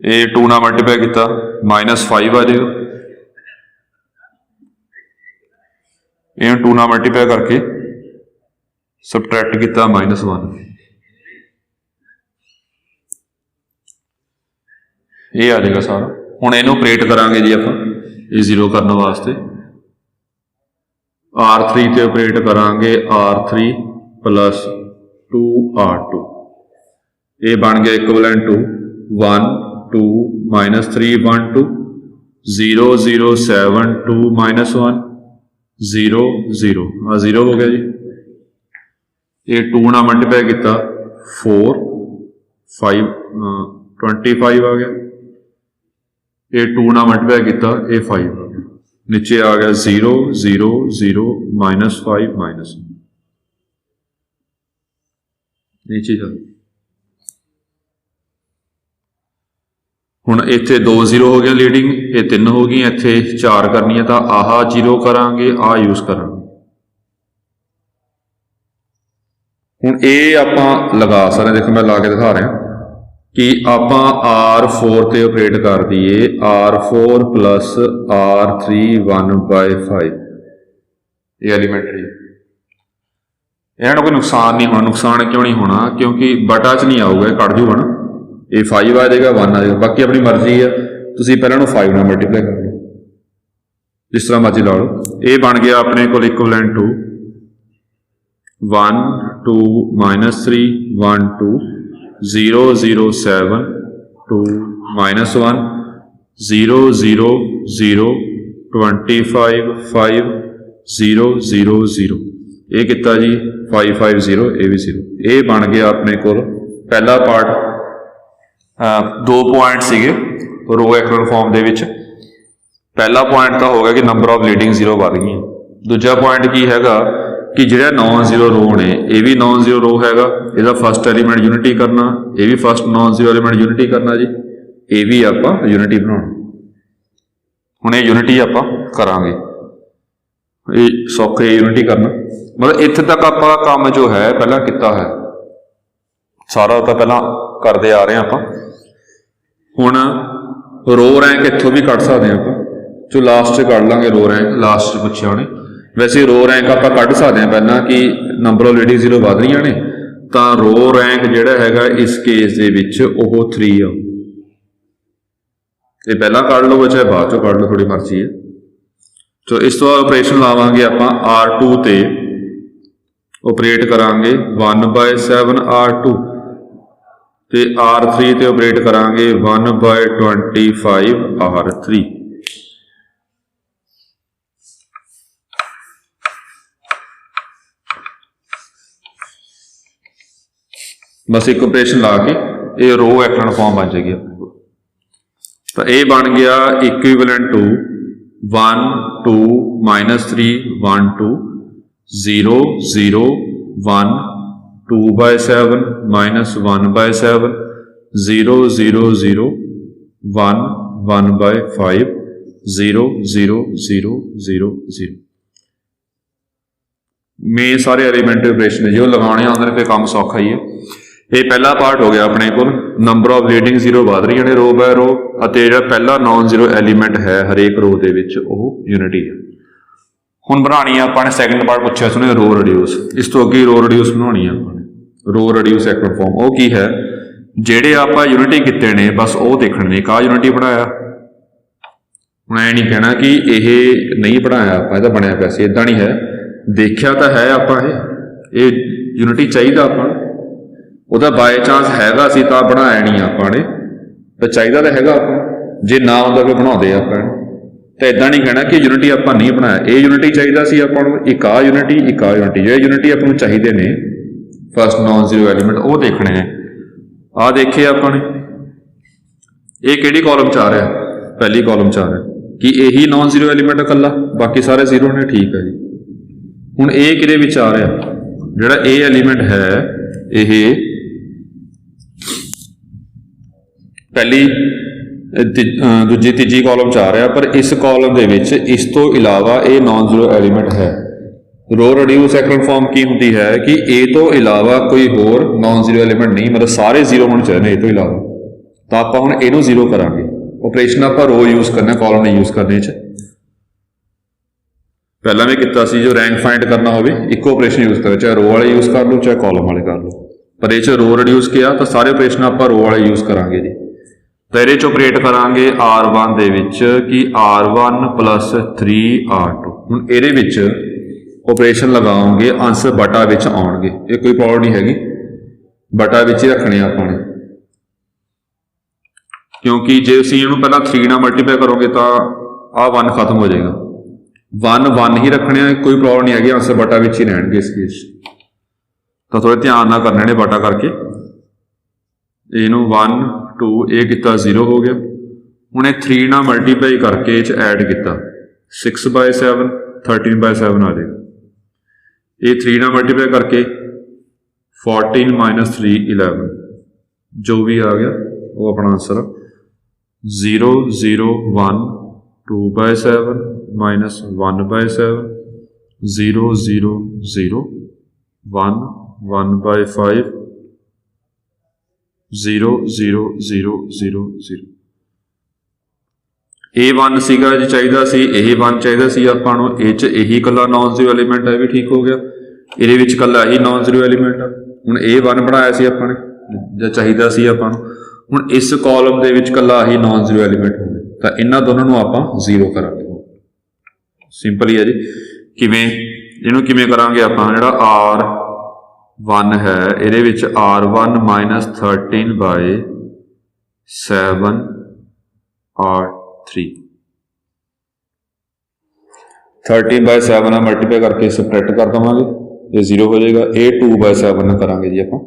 ये 2 ना मल्टीप्लाई किया -5 आ जाएगा, ये 2 ना मल्टीप्लाई करके सबट्रैक्ट किया -1, ये आ जाएगा सारा। हुण इहनूं ऑपरेट करांगे जी आप, ये 0 करने वास्ते R3 ते ऑपरेट करांगे R3 प्लस 2 R2। ये बन गया इक्विवेलेंट टू 1 2 -3 1 2 0 0 7 2 -1 0 0 0 हो गया जी। ये 2 ना मल्टीप्लाई किया 4 5 25 आ गया, ये 2 ना मल्टीप्लाई किया ये 5 आ गया, नीचे आ गया 0 0 0 -5 -1, नीचे चल। हुण इत्थे 2 0 हो गया लीडिंग, ये 3 हो गई, इत्थे 4 करनी है तो आह 0 करांगे, आ यूज करांगे। हुण ये आपां लगा सकते, देखो मैं ला के दिखा रहा कि आपां R4 ते ऑपरेट कर दिए R4 प्लस R3 1/5। ये एलीमेंट्री, इन्होंने कोई नुकसान नहीं होना। नुकसान क्यों नहीं होना? क्योंकि बटा च नहीं आऊगा, कट जूगा ना, ये 5 आ जाएगा 1 आ जाएगा, बाकी अपनी मर्जी है। तुसीं पहले 5 नाल मल्टीप्लाई कर लो, जिस तरह मर्जी ला लो। ये बन गया अपने को इक्विवेलेंट टू 1 2 -3 1 2 0 0 7 2 -1 0 0 0 25 5 0 0 0 ये किता जी 5 5 0 ये भी 0। ये बन गया अपने को पहला पार्ट। 2 पॉइंट सीगे रो एक्रोन फॉर्म दे विच। पहला पॉइंट तो हो गया कि नंबर ऑफ लीडिंग जीरो बढ़ गई। दूजा पॉइंट की हैगा कि जो नॉन जीरो रो ने ये भी नॉन जीरो रो हैगा, इसका फस्ट एलीमेंट यूनिटी करना, ये भी first non zero element unity करना जी, ये भी आप यूनिटी बनाना। हुण ये यूनिटी आप करांगे, ये सौखे यूनिटी करना। मतलब इत्थे तक आप काम जो है पहला किता है सारा तो पहला करते आ रहे हैं आप। हुण रो रैंक इत्थों भी कट सकते हैं आप, जो लास्ट कढ़ लाँगे रो रैंक लास्ट पूछा उन्हें। वैसे रो रैंक आप कढ़ सकते हैं पहला कि नंबर ऑफ लेडीज जीरो वध रही ने, तो रो रैंक जिहड़ा हैगा इस केस दे विच ओह 3 आ। ये पहला कढ़ लो चाहे बाद चो कढ़ लो, थोड़ी मर्जी है। तो इस तो ऑपरेशन लावांगे आप R2 ते ऑपरेट करांगे 1/7 R2 ते R3 ते ऑपरेट करांगे 1/25 R3। बस एक ऑपरेशन ला के ये रो एक्रोन फॉर्म बन जाएगी। तो ये बन गया इक्विवेलेंट टू 1 2 -3 1 2 0 0 1 2/7 -1/7 0 0 0 1 1/5 0 0 0 0 0। में सारे एलीमेंट ऑपरेशन है जो लगाने आते हैं, फिर काम सौखा ही है। ये पहला पार्ट हो गया अपने को नंबर ऑफ लीडिंग जीरो वध रही ने रो बाय रो, जो पहला नॉन जीरो एलीमेंट है हरेक रो के यूनिटी है। हुण बनानी है आपने सैकेंड पार्ट पूछा सुने रो रिड्यूस। इस तो अगे रो रिड्यूस बनानी है आपने रो रिड्यूस एक्रोन फॉर्म। वो की है जेडे आप यूनिटी किते ने बस वो देखने ने का यूनिटी बनाया। हुण ऐ नहीं कहना कि ये नहीं बनाया आप बनया पैसे, इदा नहीं है। देखा तो है आप ये यूनिटी चाहिए आप ਉਹਦਾ ਬਾਏ ਚਾਂਸ ਹੈਗਾ ਸੀ ਤਾਂ ਬਣਾਇਆ ਨਹੀਂ ਆਪਾਂ ਨੇ, ਤਾਂ ਚਾਹੀਦਾ ਤਾਂ ਹੈਗਾ ਆਪਾਂ, ਜੇ ਨਾ ਹੁੰਦਾ ਫਿਰ ਬਣਾਉਂਦੇ ਆਪਾਂ ਤਾਂ ਇਦਾਂ ਨਹੀਂ ਕਹਿਣਾ ਕਿ ਯੂਨਿਟੀ ਆਪਾਂ ਨਹੀਂ ਬਣਾਇਆ। ਇਹ ਯੂਨਿਟੀ ਚਾਹੀਦਾ ਸੀ ਆਪਾਂ ਨੂੰ, ਇੱਕ ਆ ਯੂਨਿਟੀ ਇੱਕ ਆ ਯੂਨਿਟੀ। ਜਿਹੜੇ ਯੂਨਿਟੀ ਆਪਾਂ ਨੂੰ ਚਾਹੀਦੇ ਨੇ ਫਸਟ ਨॉन ਜ਼ੀਰੋ ਐਲੀਮੈਂਟ ਉਹ ਦੇਖਣੇ ਨੇ। ਆ ਦੇਖੇ ਆਪਾਂ ਨੇ ਇਹ ਕਿਹੜੀ ਕਾਲਮ ਚ ਆ ਰਿਹਾ, ਪਹਿਲੀ ਕਾਲਮ ਚ ਆ ਰਿਹਾ ਕਿ ਇਹੀ ਨॉन ਜ਼ੀਰੋ ਐਲੀਮੈਂਟ ਇਕੱਲਾ, ਬਾਕੀ ਸਾਰੇ ਜ਼ੀਰੋ ਨੇ। ਠੀਕ ਹੈ ਜੀ। ਹੁਣ ਇਹ ਕਿਹਦੇ ਵਿੱਚ ਆ ਰਿਹਾ, ਜਿਹੜਾ ਇਹ ਐਲੀਮੈਂਟ ਹੈ ਇਹ पहली दूजी तीजी कॉलम च आ रहा, पर इस कॉलम दे विच इस तो इलावा ये नॉन जीरो एलीमेंट है। रो रिड्यूस एक्रोन फॉर्म की होती है कि ए तो इलावा कोई होर नॉन जीरो एलीमेंट नहीं, मतलब सारे जीरो होने चाहिए ए तो इलावा। तो आप हुण इहनूं जीरो करांगे। ऑपरेशन आप रो यूज़ करना, कॉलम नहीं यूज़ करने च। पहला भी किया सी जो रैंक फाइंड करना हो इको ऑपरेशन यूज़ करें, चाहे रो वाले यूज़ कर लो चाहे कॉलम वाले कर लो। पर ये रो रिड्यूस किया तो सारे ऑपरेशन आप रो वाले यूज़ करांगे जी। तो ये ऑपरेट करांगे R1 दे विच कि R1 + 3 R2। हुण इहदे विच ऑपरेशन लगाओगे आंसर बटा विच आउणगे, ये कोई प्रॉब्लम नहीं हैगी, बटा विच ही रखने आपां ने। क्योंकि जे तुसीं इहनूं पहलां 3 नाल मल्टीप्लाई करोगे तो आ 1 खत्म हो जाएगा। 1 1 ही रखने, कोई प्रॉब्लम नहीं हैगी, आंसर बटा विच ही रहणगे इस केस। तो थोड़े ध्यान नाल करने ने बटा करके इहनूं 1 2 ये किता 0 हो गया। हुण 3 नाल मल्टीप्लाई करके इस ऐड किया 6/7 13/7 आ जाएगा। ये 3 नाल मल्टीप्लाई करके 14 - 3 11 जो भी आ गया वो अपना आंसर 0 0 1 2/7 -1/7 0 0 0 1 1/5 0 0 0 0 0। A1 सीगा जी चाहिए सी, यही 1 चाहिए सी आपां नूं, ये च यही कला नॉन जीरो एलीमेंट है भी ठीक हो गया। ये विच कला ही नॉन जीरो एलीमेंट है। हुण A1 बनाया सी आपां ने जां चाहिए सी आपां नूं, हुण इस कॉलम दे विच कला ही नॉन जीरो एलीमेंट हो गया, तो इन्हां दोनों नूं आपां 0 करांगे। ਸਿੰਪਲ ਹੀ ਹੈ ਜੀ। ਕਿਵੇਂ ਇਹਨੂੰ ਕਿਵੇਂ ਕਰਾਂਗੇ ਆਪਾਂ, ਜਿਹੜਾ R1 ਹੈ ਇਹਦੇ ਵਿੱਚ R1 ਮਾਈਨਸ 13/7 R3 13/7 ਨਾਲ ਮਲਟੀਪਲਾਈ ਕਰਕੇ ਸਬਟਰੈਕਟ ਕਰ ਦੇਵਾਂਗੇ, ਇਹ 0 ਹੋ ਜਾਏਗਾ। ਇਹ 2/7 ਨਾਲ ਕਰਾਂਗੇ ਜੀ ਆਪਾਂ।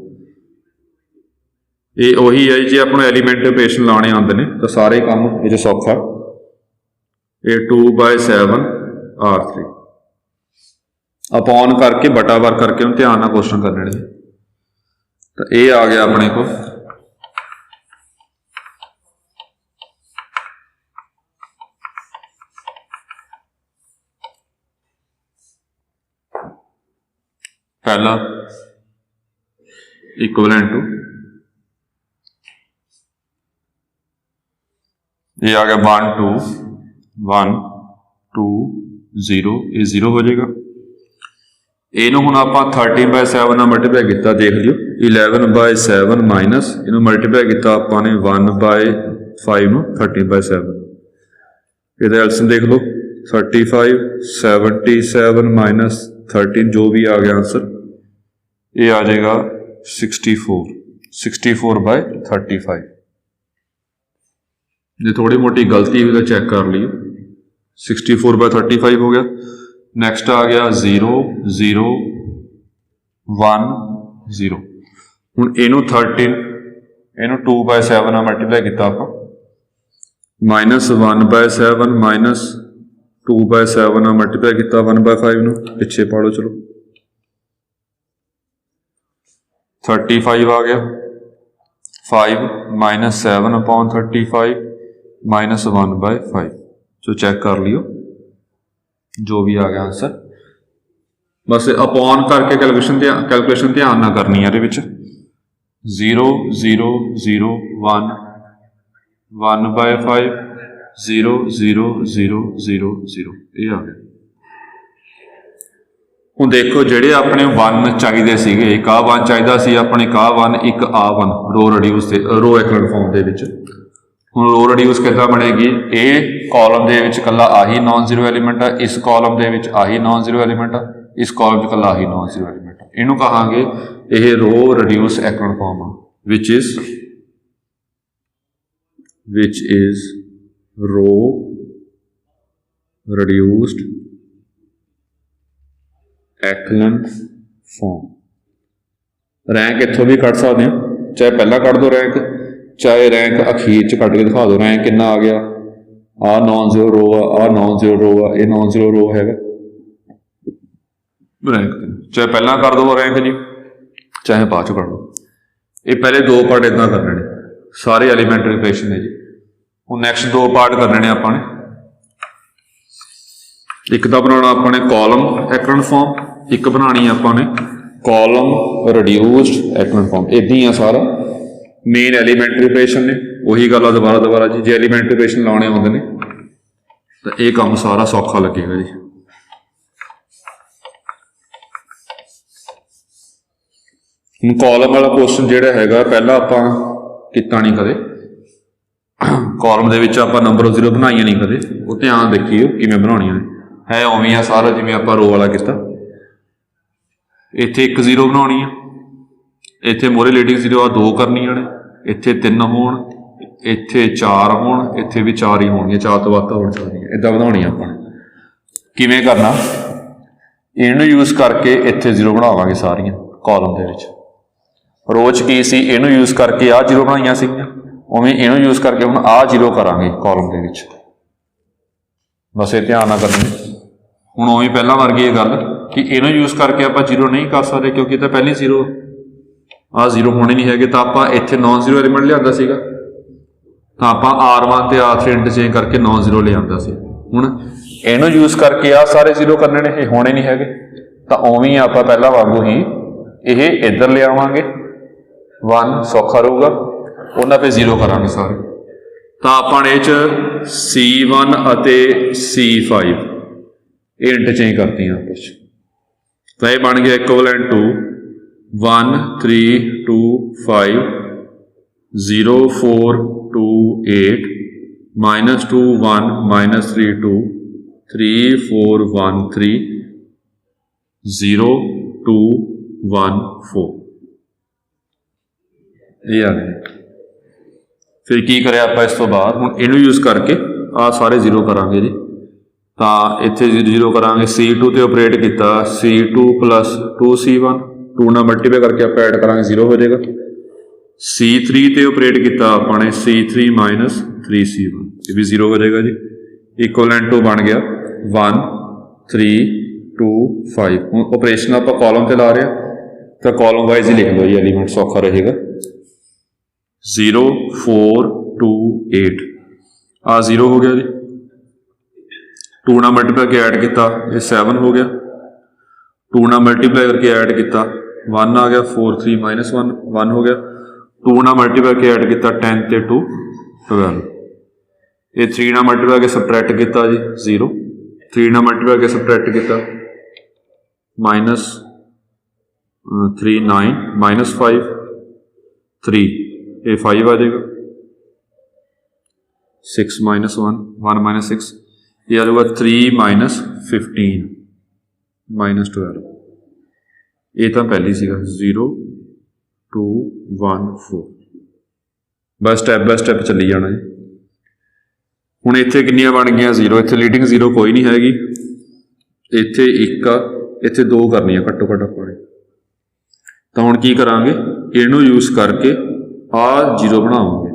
ਇਹ ਉਹੀ ਹੈ ਜੇ ਆਪਾਂ ਐਲੀਮੈਂਟ ਆਪਰੇਸ਼ਨ ਲਾਉਣੇ ਆਉਂਦੇ ਨੇ ਤਾਂ ਸਾਰੇ ਕੰਮ ਇਹ 'ਚ ਸੌਖਾ। ਇਹ 2/7 R3 ਅਪੋਨ ਕਰਕੇ ਬਟਾ ਵਰ ਕਰਕੇ ਉਹਨੂੰ ਧਿਆਨ ਨਾਲ ਕੁਐਸਚਨ ਕਰਨੇ ਨੇ। ਤਾਂ ਇਹ ਆ ਗਿਆ ਆਪਣੇ ਕੋਲ पहला इक्विवेलेंट टू, ये आ गया 1 2 1 2 0, ये 0 हो जाएगा। इनू हुण आपां 13/7 नाल मल्टीप्लाई किया, देख लियो 11/7 माइनस इनू मल्टीप्लाई किया आपां ने 1/5 नू 13/7, इहदा एल्सियम देख लो 35 77 माइनस 13 जो भी आ गया आंसर ये आ जाएगा 64/35। जो थोड़ी मोटी गलती हुई तो चेक कर लियो, 64/35 हो गया। नेक्स्ट आ गया 0 0 1 0। हुण इनू 13 इनू 2/7 नाल मल्टीप्लाई किया आपां, माइनस 1/7 माइनस 2/7 नाल मल्टीप्लाई किया 1/5 नू, पिछे पाड़ो चलो 35 आ गया। 5 माइनस 7/35 माइनस 1/5, जो चेक कर लियो जो भी आ गया आंसर। बस अपॉन करके कैलकुलेशन ध्यान ना करनी है। 0 0 0 1 1/5 0 0 0 0 0 ये आ गया। ਹੁਣ ਦੇਖੋ ਜਿਹੜੇ ਆਪਣੇ 1 ਚਾਹੀਦੇ ਸੀਗੇ, ਇੱਕ ਆ 1 ਚਾਹੀਦਾ ਸੀ ਆਪਣੇ, ਇੱਕ ਆ 1 ਇੱਕ ਆ 1 ਰੋ ਰਿਡਿਊਸ ਤੇ ਰੋ ਐਕਲਨ ਫਾਰਮ ਦੇ ਵਿੱਚ। ਹੁਣ ਰੋ ਰਿਡਿਊਸ ਕਿੱਦਾਂ ਬਣੇਗੀ, ਇਹ ਕਾਲਮ ਦੇ ਵਿੱਚ ਇਕੱਲਾ ਆਹੀ ਨਾਨ ਜ਼ੀਰੋ ਐਲੀਮੈਂਟ ਆ, ਇਸ ਕਾਲਮ ਦੇ ਵਿੱਚ ਆਹੀ ਨਾਨ ਜ਼ੀਰੋ ਐਲੀਮੈਂਟ ਆ, ਇਸ ਕਾਲਮ 'ਚ ਇਕੱਲਾ ਆਹੀ ਨਾਨ ਜ਼ੀਰੋ ਐਲੀਮੈਂਟ ਆ। ਇਹਨੂੰ ਕਹਾਂਗੇ ਇਹ ਰੋ ਰਿਡਿਊਸ ਐਕਲਨ ਫਾਰਮ ਆ, which is row reduced echelon form। Rank इत्थों भी कट सकते हैं, चाहे पहला कट दो रैंक, चाहे रैंक अखीर च कट के दिखा दो। रैंक कितना आ गया, आ नॉन जीरो रो आ नॉन जीरो रो आ, ये नॉन जीरो रो है रैंक। चाहे पहला कर दो रैंक जी, चाहे बाद चो कर दो। ये पहले दो पार्ट इतना करने ने सारे एलीमेंटरी इक्वेशन है जी। ਹੁਣ ਨੈਕਸਟ ਦੋ ਪਾਰਟ ਕਰਨੇ ਨੇ ਆਪਾਂ ਨੇ। ਇੱਕ ਤਾਂ ਬਣਾਉਣਾ ਆਪਾਂ ਨੇ ਕਾਲਮ ਐਕਲਨ ਫਾਰਮ, ਇੱਕ ਬਣਾਉਣੀ ਆਪਾਂ ਨੇ ਕਾਲਮ ਰਿਡਿਊਸਡ ਐਕਲਨ ਫਾਰਮ। ਇਦਾਂ ਹੀ ਆ ਸਾਰਾ, ਮੇਨ ਐਲੀਮੈਂਟਰੀ ਇਕੁਏਸ਼ਨ ਨੇ, ਉਹੀ ਗੱਲ ਆ ਦੁਬਾਰਾ ਜੀ। ਜੇ ਐਲੀਮੈਂਟਰੀ ਇਕੁਏਸ਼ਨ ਲਾਉਣੇ ਆਉਂਦੇ ਨੇ ਤਾਂ ਇਹ ਕੰਮ ਸਾਰਾ ਸੌਖਾ ਲੱਗੇਗਾ ਜੀ। ਹੁਣ ਕਾਲਮ ਵਾਲਾ ਕੁਐਸਚਨ ਜਿਹੜਾ ਹੈਗਾ ਪਹਿਲਾਂ ਆਪਾਂ ਕੀਤਾ ਨਹੀਂ ਕਦੇ, ਕਾਲਮ ਦੇ ਵਿੱਚ ਆਪਾਂ ਨੰਬਰ ਆਫ ਜ਼ੀਰੋ ਬਣਾਈਆਂ ਨਹੀਂ ਕਦੇ, ਉਹ ਧਿਆਨ ਦੇਖੀਓ ਕਿਵੇਂ ਬਣਾਉਣੀਆਂ ਨੇ। ਹੈ ਉਵੇਂ ਆ ਸਾਰਾ ਜਿਵੇਂ ਆਪਾਂ ਰੋ ਵਾਲਾ ਕੀਤਾ। ਇੱਥੇ 1 0 ਬਣਾਉਣੀ ਆ, ਇੱਥੇ ਮੋਰੇ ਲੀਡਿੰਗ ਜ਼ੀਰੋ ਆ 2 ਕਰਨੀਆਂ ਨੇ, ਇੱਥੇ 3 ਹੋਣ, ਇੱਥੇ 4 ਹੋਣ, ਇੱਥੇ ਵੀ 4 ਹੀ ਹੋਣਗੀਆਂ, 4 ਤੋਂ ਵੱਧ ਹੋਣ ਚਾਹੀਦੀਆਂ। ਇੱਦਾਂ ਬਣਾਉਣੀ ਆਪਾਂ ਨੇ। ਕਿਵੇਂ ਕਰਨਾ, ਇਹਨੂੰ ਯੂਜ਼ ਕਰਕੇ ਇੱਥੇ 0 ਬਣਾਵਾਂਗੇ ਸਾਰੀਆਂ ਕਾਲਮ ਦੇ ਵਿੱਚ। ਰੋ 'ਚ ਕੀ ਸੀ, ਇਹਨੂੰ ਯੂਜ਼ ਕਰਕੇ ਆਹ 0 ਬਣਾਈਆਂ ਸੀਗੀਆਂ, ਉਵੇਂ ਇਹਨੂੰ ਯੂਜ਼ ਕਰਕੇ ਹੁਣ ਆਹ 0 ਕਰਾਂਗੇ ਕਾਲਮ ਦੇ ਵਿੱਚ। ਬਸ ਇਹ ਧਿਆਨ ਨਾਲ ਕਰਨੀ। ਹੁਣ ਉਵੇਂ ਪਹਿਲਾਂ ਵਰਗੀ ਇਹ ਗੱਲ ਕਿ ਇਹਨੂੰ ਯੂਜ਼ ਕਰਕੇ ਆਪਾਂ 0 ਨਹੀਂ ਕਰ ਸਕਦੇ, ਕਿਉਂਕਿ ਤਾਂ ਪਹਿਲੇ 0 ਆਹ 0 ਹੋਣੇ ਨਹੀਂ ਹੈਗੇ। ਤਾਂ ਆਪਾਂ ਇੱਥੇ ਨੌਨ ਜ਼ੀਰੋ ਐਲੀਮੈਂਟ ਲਿਆਂਦਾ ਸੀਗਾ, ਤਾਂ ਆਪਾਂ R1 ਤੇ R3 ਇੰਟਰਚੇਂਜ ਕਰਕੇ ਨੌਨ ਜ਼ੀਰੋ ਲਿਆਂਦਾ ਸੀ। ਹੁਣ ਇਹਨੂੰ ਯੂਜ਼ ਕਰਕੇ ਆਹ ਸਾਰੇ 0 ਕਰਨੇ ਨੇ, ਇਹ ਹੋਣੇ ਨਹੀਂ ਹੈਗੇ। ਤਾਂ ਉਵੇਂ ਆਪਾਂ ਪਹਿਲਾਂ ਵਾਂਗੂ ਹੀ ਇਹ ਇੱਧਰ ਲਿਆਵਾਂਗੇ, 1 ਸੌਖਾ ਰਹੂਗਾ, ਉਹਨਾਂ 'ਤੇ 0 ਕਰਾਂਗੇ ਸਾਰੇ। ਤਾਂ ਆਪਾਂ ਨੇ ਇਹ 'ਚ C1 ਅਤੇ C5 ਇਹ ਇੰਟਰਚੇਂਜ ਕਰਤੀਆਂ ਆਪਸ 'ਚ। ਤਾਂ ਇਹ ਬਣ ਗਿਆ ਇਕੁਇਵਲੈਂਟ ਟੂ 1 3 2 5 0 4 2 8 -2 1 -3 2 3 4 1 3 0 2 1 4 ये आ गए। फिर की करें आप इस तो बाद हुण इहनूं यूज़ करके आ सारे जीरो करांगे जी। तो इत्थे जीरो करांगे C2 ते ऑपरेट किया C2 + 2C1 2 नाल मल्टीप्लाई करके आप ऐड करांगे जीरो हो जाएगा। C3 ते ऑपरेट किया आपने C3 - 3C1 ये भी जीरो हो जाएगा जी। इक्वलेंट टू बन गया 1 3 2 5। हुण ऑपरेशन आप कॉलम ते ला रहे हैं तो कॉलम वाइज ही लिख लो जी, एलीमेंट सौखा रहेगा। 0 4 2 8 आ जीरो हो गया जी। 2 नाल मल्टीप्लाई के ऐड किया ये 7 हो गया। 2 नाल मल्टीप्लाई करके ऐड किया 1 आ गया। 4 3 - 1 हो गया। 2 नाल मल्टीप्लाई के ऐड किया 10 ते 2 12। ये 3 नाल मल्टीप्लाई के सबट्रैक्ट किया जी 0। 3 नाल मल्टीप्लाई के सबट्रैक्ट किया -3 9 -5 3 ये 5 आ जाएगा। 6 - 1 1 - 6 ये आ जाएगा 3 - 15 -12। ये तो पहली सीगा 0 2 1 4 बस स्टैप बाय स्टैप चली जाना जी। हुण इत्थे कितनियां बन गई जीरो, इत्थे लीडिंग जीरो कोई नहीं हैगी, इत्थे एक आ, इत्थे दो करनी घट्टो घट्ट अपने। तो हुण की करांगे इहनूं यूज़ करके आ जीरो बनावांगे,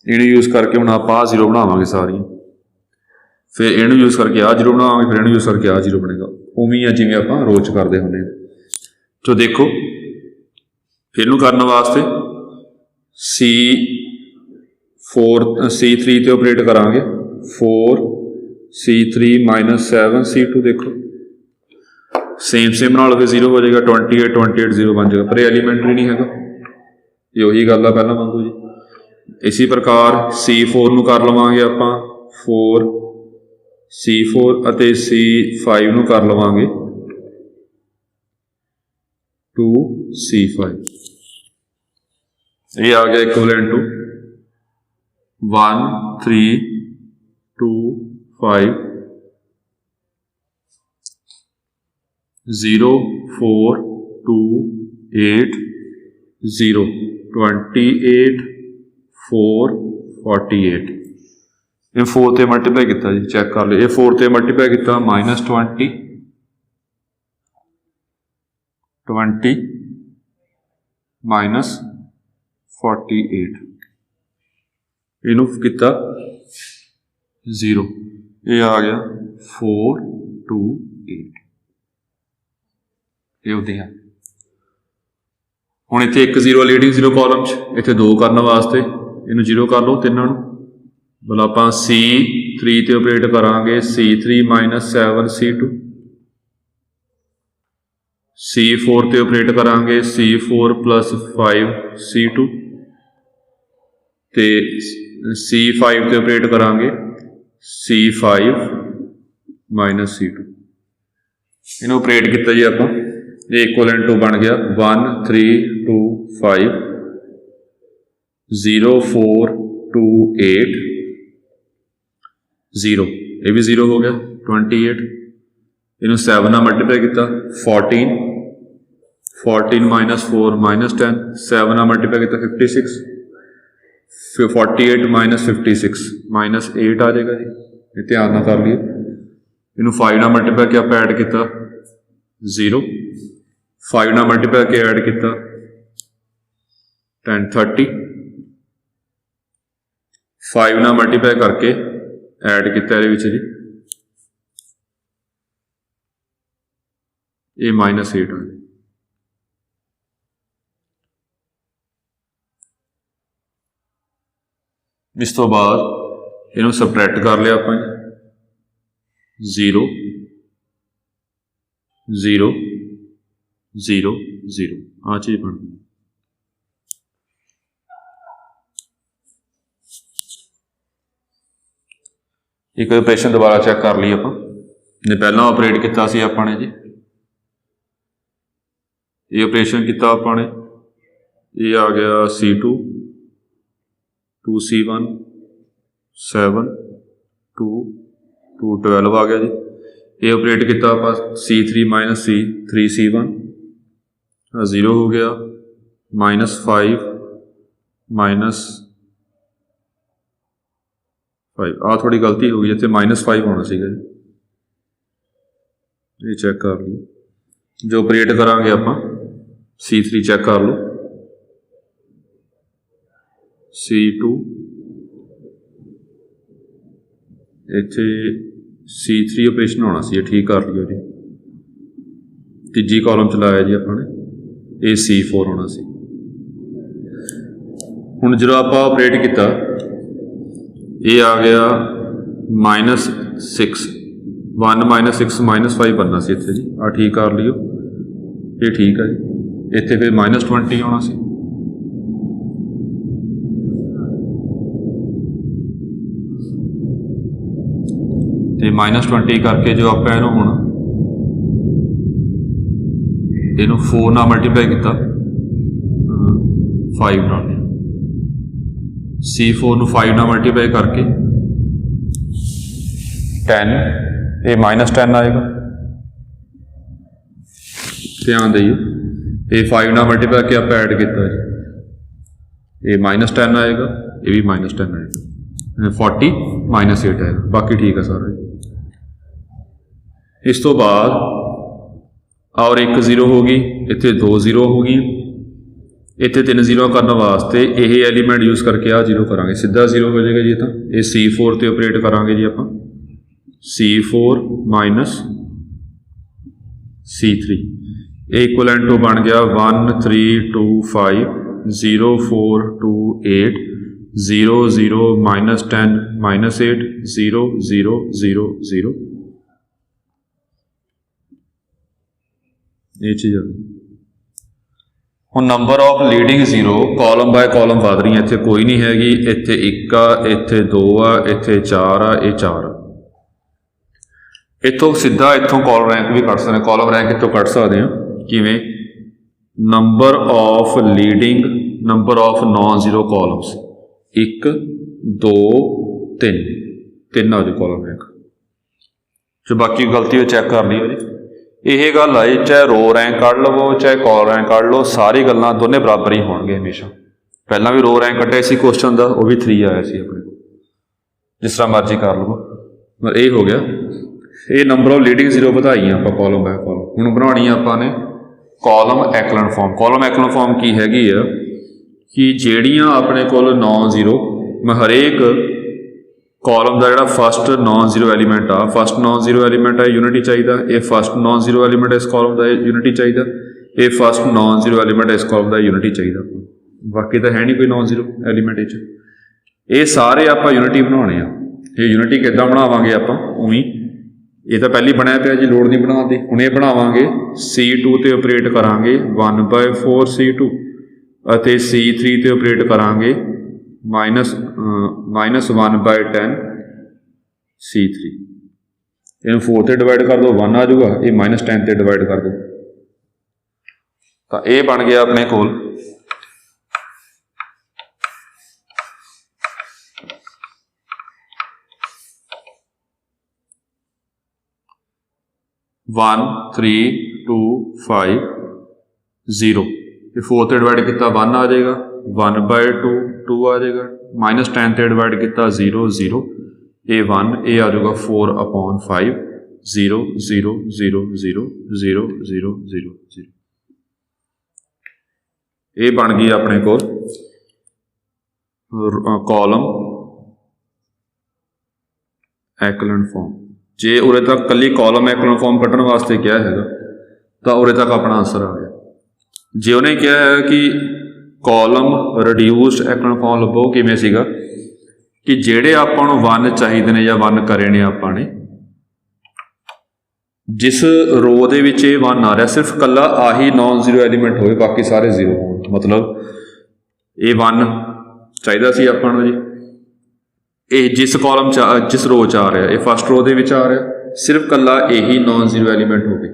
इहनूं यूज़ करके हुण आप आ जीरो बनावांगे सारियां, फिर इहनूं यूज़ करके आ जीरो बनावांगे, फिर इहनूं यूज़ करके आ जीरो बनेगा। उवें ही जिवें आपां रोज करदे हुंदे हां। तो देखो इहनूं करन वास्ते C3 ते ऑपरेट करांगे 4 C3 - 7 C2 देखो सेम बना लो, फिर जीरो हो जाएगा। 28 28 जीरो बन जाएगा, पर एलीमेंट्री नहीं है, ये वही गल है पहला वांगू जी। इसी प्रकार C4 नूं कर लवांगे आपां 4 C4 अते C5 नूं कर लवांगे 2 C5। ये आ गया इक्वलेंट टू 1 3 2 5 0 4 2 8 0 28 4 48। ये 4 ते मल्टीप्लाई किया जी, चेक कर लो। ये 4 ते मल्टीप्लाई किया -20 20 -48 इनू किया 0, ये आ गया 4 2 8। ये होती है हुण इत्थे एक जीरो लीडिंग जीरो कॉलम च, इत्थे दो करने वास्ते इनू जीरो कर लो तिन्नां नूं। मतलब आपां C3 ते ऑपरेट करांगे C3 - 7 C2, C4 ते ऑपरेट करांगे C4 + 5 C2 ते C5 ते ऑपरेट करांगे C5 - C2। इन्हों ऑपरेट किया जी आपां, ये इक्वलेंट टू बन गया 1 3 2 5 0 4 2 8 0, ये भी 0 हो गया। 28 इन्हों 7 नाल मल्टीप्लाई किया 14 14 - 4 -10 7 नाल मल्टीप्लाई किया 56 फिर 48 - 56 -8 आ जाएगा जी। ये ध्यान ना कर लिए। इन्हों 5 नाल मल्टीप्लाई किया, आप ऐड किया 0 5 नाल मल्टीप्लाई के ऐड किया 10 30 5 नाल मल्टीप्लाई करके ऐड किया ये जी, ये -8 आ जाए। इस तो बाद इन्हों सबट्रैक्ट कर लिया आप 0 0 0 0 आ चीज बन गई। एक ऑपरेशन दोबारा चेक कर ली आप, पहला ऑपरेट किया सी आपने जी, ये ऑपरेशन किया आपने, ये आ गया C2 2C1 7 2 2 12 आ गया जी। ये ऑपरेट किया आप C3 माइनस C 3C1 0 हो गया -5 -5 आ थोड़ी गलती हो गई इतने -5 होना सीगा जी, ये चेक कर लो जो ऑपरेट करांगे आप C3 चेक कर लो C2 इत्थे C3 ऑपरेशन होना सी, ठीक कर लियो जी। तीजी कॉलम च लाया जी अपने ये C4 होना सी। हुण जो आप ऑपरेट किया ये आ गया -6 1 -6 -5 बनना सी इत्थे जी, आ ठीक कर लियो ये ठीक है जी। इत्थे फिर -20 होना सी, तो -20 करके जो आप इनू हुण इनू 4 नाल मल्टीप्लाई किया 5 नाल, C4 नू 5 नाल मल्टीप्लाई करके 10 ये -10 आएगा। ध्यान दिए ये 5 नाल मल्टीप्लाई करके आप ऐड किया जी, ये -10 आएगा, ये भी -10 आएगा, 40 -8 आएगा, बाकी ठीक है सारा। इस तो बाद और एक 0 होगी, इत्थे 2 0 होगी, इत्थे 3 0 करने वास्ते यही एलीमेंट यूज़ करके आ 0 करांगे, सीधा 0 हो जाएगा जी। तो ये C4 ते ऑपरेट करांगे जी आप C4 minus C3 equivalent to बन गया 1 3 2 5 0 4 2 8 0 0 -10 -8 0 0 0 0 ये चीज़ आ गई। हुण number of leading 0 column by column वध रही, इत्थे कोई नहीं हैगी, इत्थे 1 आ, इत्थे 2 आ, इत्थे 4 आ, ये 4 आ। इत्थों सीधा इत्थों कॉलम रैंक भी कट सकते, कॉलम रैंक इत्थों कट सकते हैं किवें, number of leading number of non zero columns 1 2 3 3 आ जाए कॉलम रैंक, जो बाकी गलती चेक कर लियो जी। यह गल आई चाहे रो रैंक कढ़ लवो चाहे कॉल रैंक कढ़ लो, सारी गल्लां दोने बराबर ही होणगे हमेशा। पहला भी रो रैंक कट्टिया सी क्वेश्चन का, वो भी 3 आया सी अपने को, जिस तरह मर्जी कर लवो, पर यह हो गया। ये नंबर ऑफ लीडिंग 0 ਵਧਾਈ ਆਪਾਂ कॉलम बाय कॉलम। हुण बनानी ਆਪਾਂ ने कॉलम एक्लन फॉर्म। कॉलम एक्लन फॉर्म की हैगी आ कि ਜਿਹੜੀਆਂ ਆਪਣੇ ਕੋਲ नॉन जीरो, मैं हरेक कॉलम का जो फस्ट नॉन जीरो एलीमेंट आ, फस्ट नॉन जीरो एलीमेंट है यूनिटी चाहिए, ये फस्ट नॉन जीरो एलीमेंट इस कॉलम का यूनिटी चाहिए, ये फस्ट नॉन जीरो एलीमेंट इस कॉलम का यूनिटी चाहिए, बाकी तो है नहीं कोई नॉन जीरो एलीमेंट। ये सारे आप यूनिटी बनाने आ, ये यूनिटी किद्दां बनावांगे आप उवें, ये तो पहले बनया पिया जी, लोड़ नहीं बनाती। हुण ये बनावांगे C2 ते ऑपरेट करांगे 1/4 C2 अते C3 ते ऑपरेट करांगे -1/10 C3। इन 4 से डिवाइड कर दो 1 आ जाऊगा, ये -10 से डिवाइड कर दो, तो ये बन गया अपने कोल 1 3 2 5 0। ये 4 से डिवाइड किया 1 आ जाएगा, 1/2 2 आ जाएगा, -10 से डिवाइड किया 0 0, ये 1, ये आ जाएगा 4/5 0 0 0 0 0 0 0 0। ये बन गई अपने को कॉलम एक्लन फॉर्म। जे उरे तक कली कॉलम एक्लन फॉर्म कट्टण वास्ते क्या है तो उरे तक अपना आंसर आ गया। जे उन्हें क्या है कि कॉलम रिड्यूस्ड एक्लन फॉर्म लभो, किवें सीगा कि जेड़े आपां नूं 1 चाहिए ने या 1 करे ने आपां ने, जिस रो दे विच 1 आ रहा, सिर्फ कला आही नॉन जीरो एलीमेंट होए, बाकी सारे जीरो हो। मतलब ये 1 चाहिए सी आपां नूं जी, ये जिस कॉलम जिस रो च आ रहा, ये फस्ट रो दे विच आ रहा, सिर्फ कला यही नॉन जीरो एलीमेंट हो गए।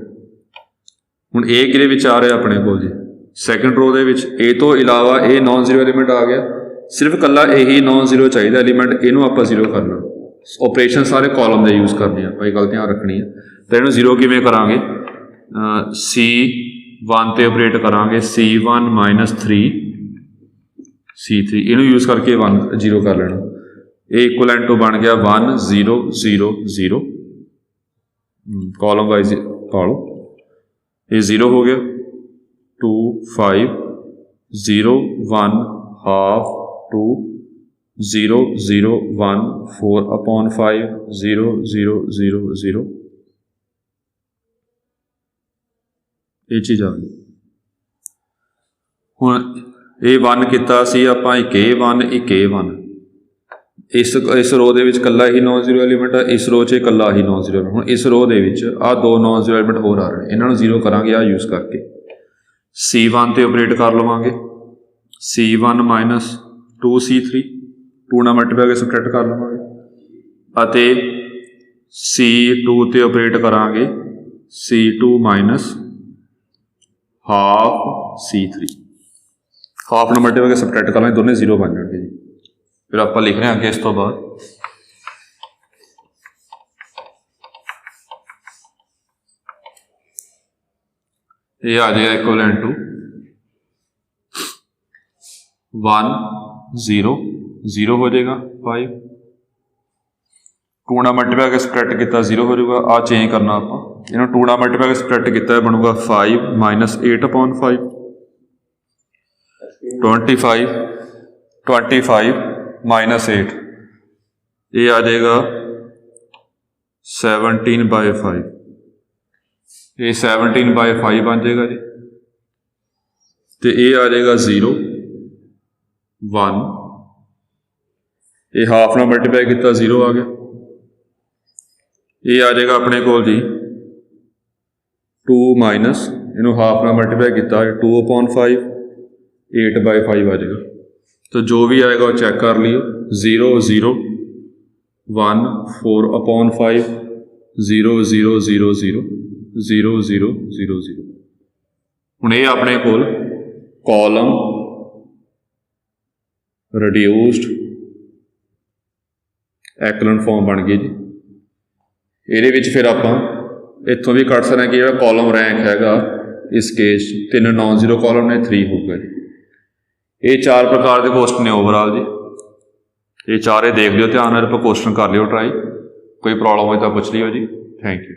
हुण ये किहदे विच आ रहा अपने कोल जी, सैकेंड रो दे विच, ए तो इलावा ये नॉन जीरो एलीमेंट आ गया, सिर्फ कला यही नॉन जीरो चाहिए एलीमेंट, इनू आपां जीरो करना। ऑपरेशन सारे कॉलम दे यूज़ करने आप, ये गल ध्यान रखनी है। तो इन्हूं जीरो किवें करांगे, C1 ते ऑपरेट करांगे, C1 माइनस 3 C3 इन्हूं यूज़ करके 1 जीरो कर लेना। ये इक्वलेंट टू बन गया 1 0 0 0, कॉलम वाइज पा लो, ये 0 हो गया, 2 5 0 1 हाफ 2 0 0 1 4 अपॉन 5 0 0 0 0, ये चीज़ आ गई। हुण ये 1 किता सी आपां, एक A1 एक A1, इस रो दे विच कल्ला ही नॉन जीरो एलीमेंट है, इस रो 'च कल्ला ही नॉन जीरो एलीमेंट। हुण इस रो दे विच आ 2 नॉन जीरो एलीमेंट होर आ रहे हैं, इन्हां नूं जीरो करांगे आ यूज़ करके। C1 ते ऑपरेट कर लवांगे, C1 माइनस 2 C3 2 नाल मल्टीप्लाई करके सबट्रैक्ट कर लवांगे, अते C2 ते ऑपरेट करांगे, C2 minus half C3 half नाल मल्टीप्लाई करके सबट्रैक्ट कर लांगे, दोनों जीरो बन जाएंगे जी। फिर आप लिख रहे हैं आगे इस तो बाद ये आ जाएगा इक्वलेंट टू 1 0 0 हो जाएगा, 5 2 नाल मल्टीप्लाई करके सबट्रैक्ट किया 0 हो जाएगा। आ चेंज करना आप, इन्होंने 2 नाल मल्टीप्लाई करके सबट्रैक्ट किया बनूगा 5 माइनस 8 अपॉन 5 25 माइनस 8, ये आ जाएगा 17/5, ये 17/5 बन जाएगा जी। तो ये आ जाएगा 0 1, ये हाफ नाल मल्टीप्लाई किया 0 आ गया, ये आ जाएगा अपने कोल जी 2 माइनस इनू हाफ नाल मल्टीप्लाई किया 2/5 8/5 आ जाएगा। तो जो भी आएगा वो चेक कर लियो, 0 0 1 4/5 0 0 0 0 0 0 0 0। हुण ये अपने कोल कॉलम रिड्यूस्ड एक्लन फॉर्म बन गई जी। ये फिर आप इतों भी कट सकते कि जो कॉलम रैंक हैगा इस केस 3 नॉन जीरो कॉलम ने 3 होगा जी। ये 4 प्रकार के क्वेश्चन ने ओवरऑल जी, ये चारे देख लियो ध्यान नाल, क्वेश्चन कर लियो ट्राई, कोई प्रॉब्लम हो तो पूछ लियो जी। Thank you.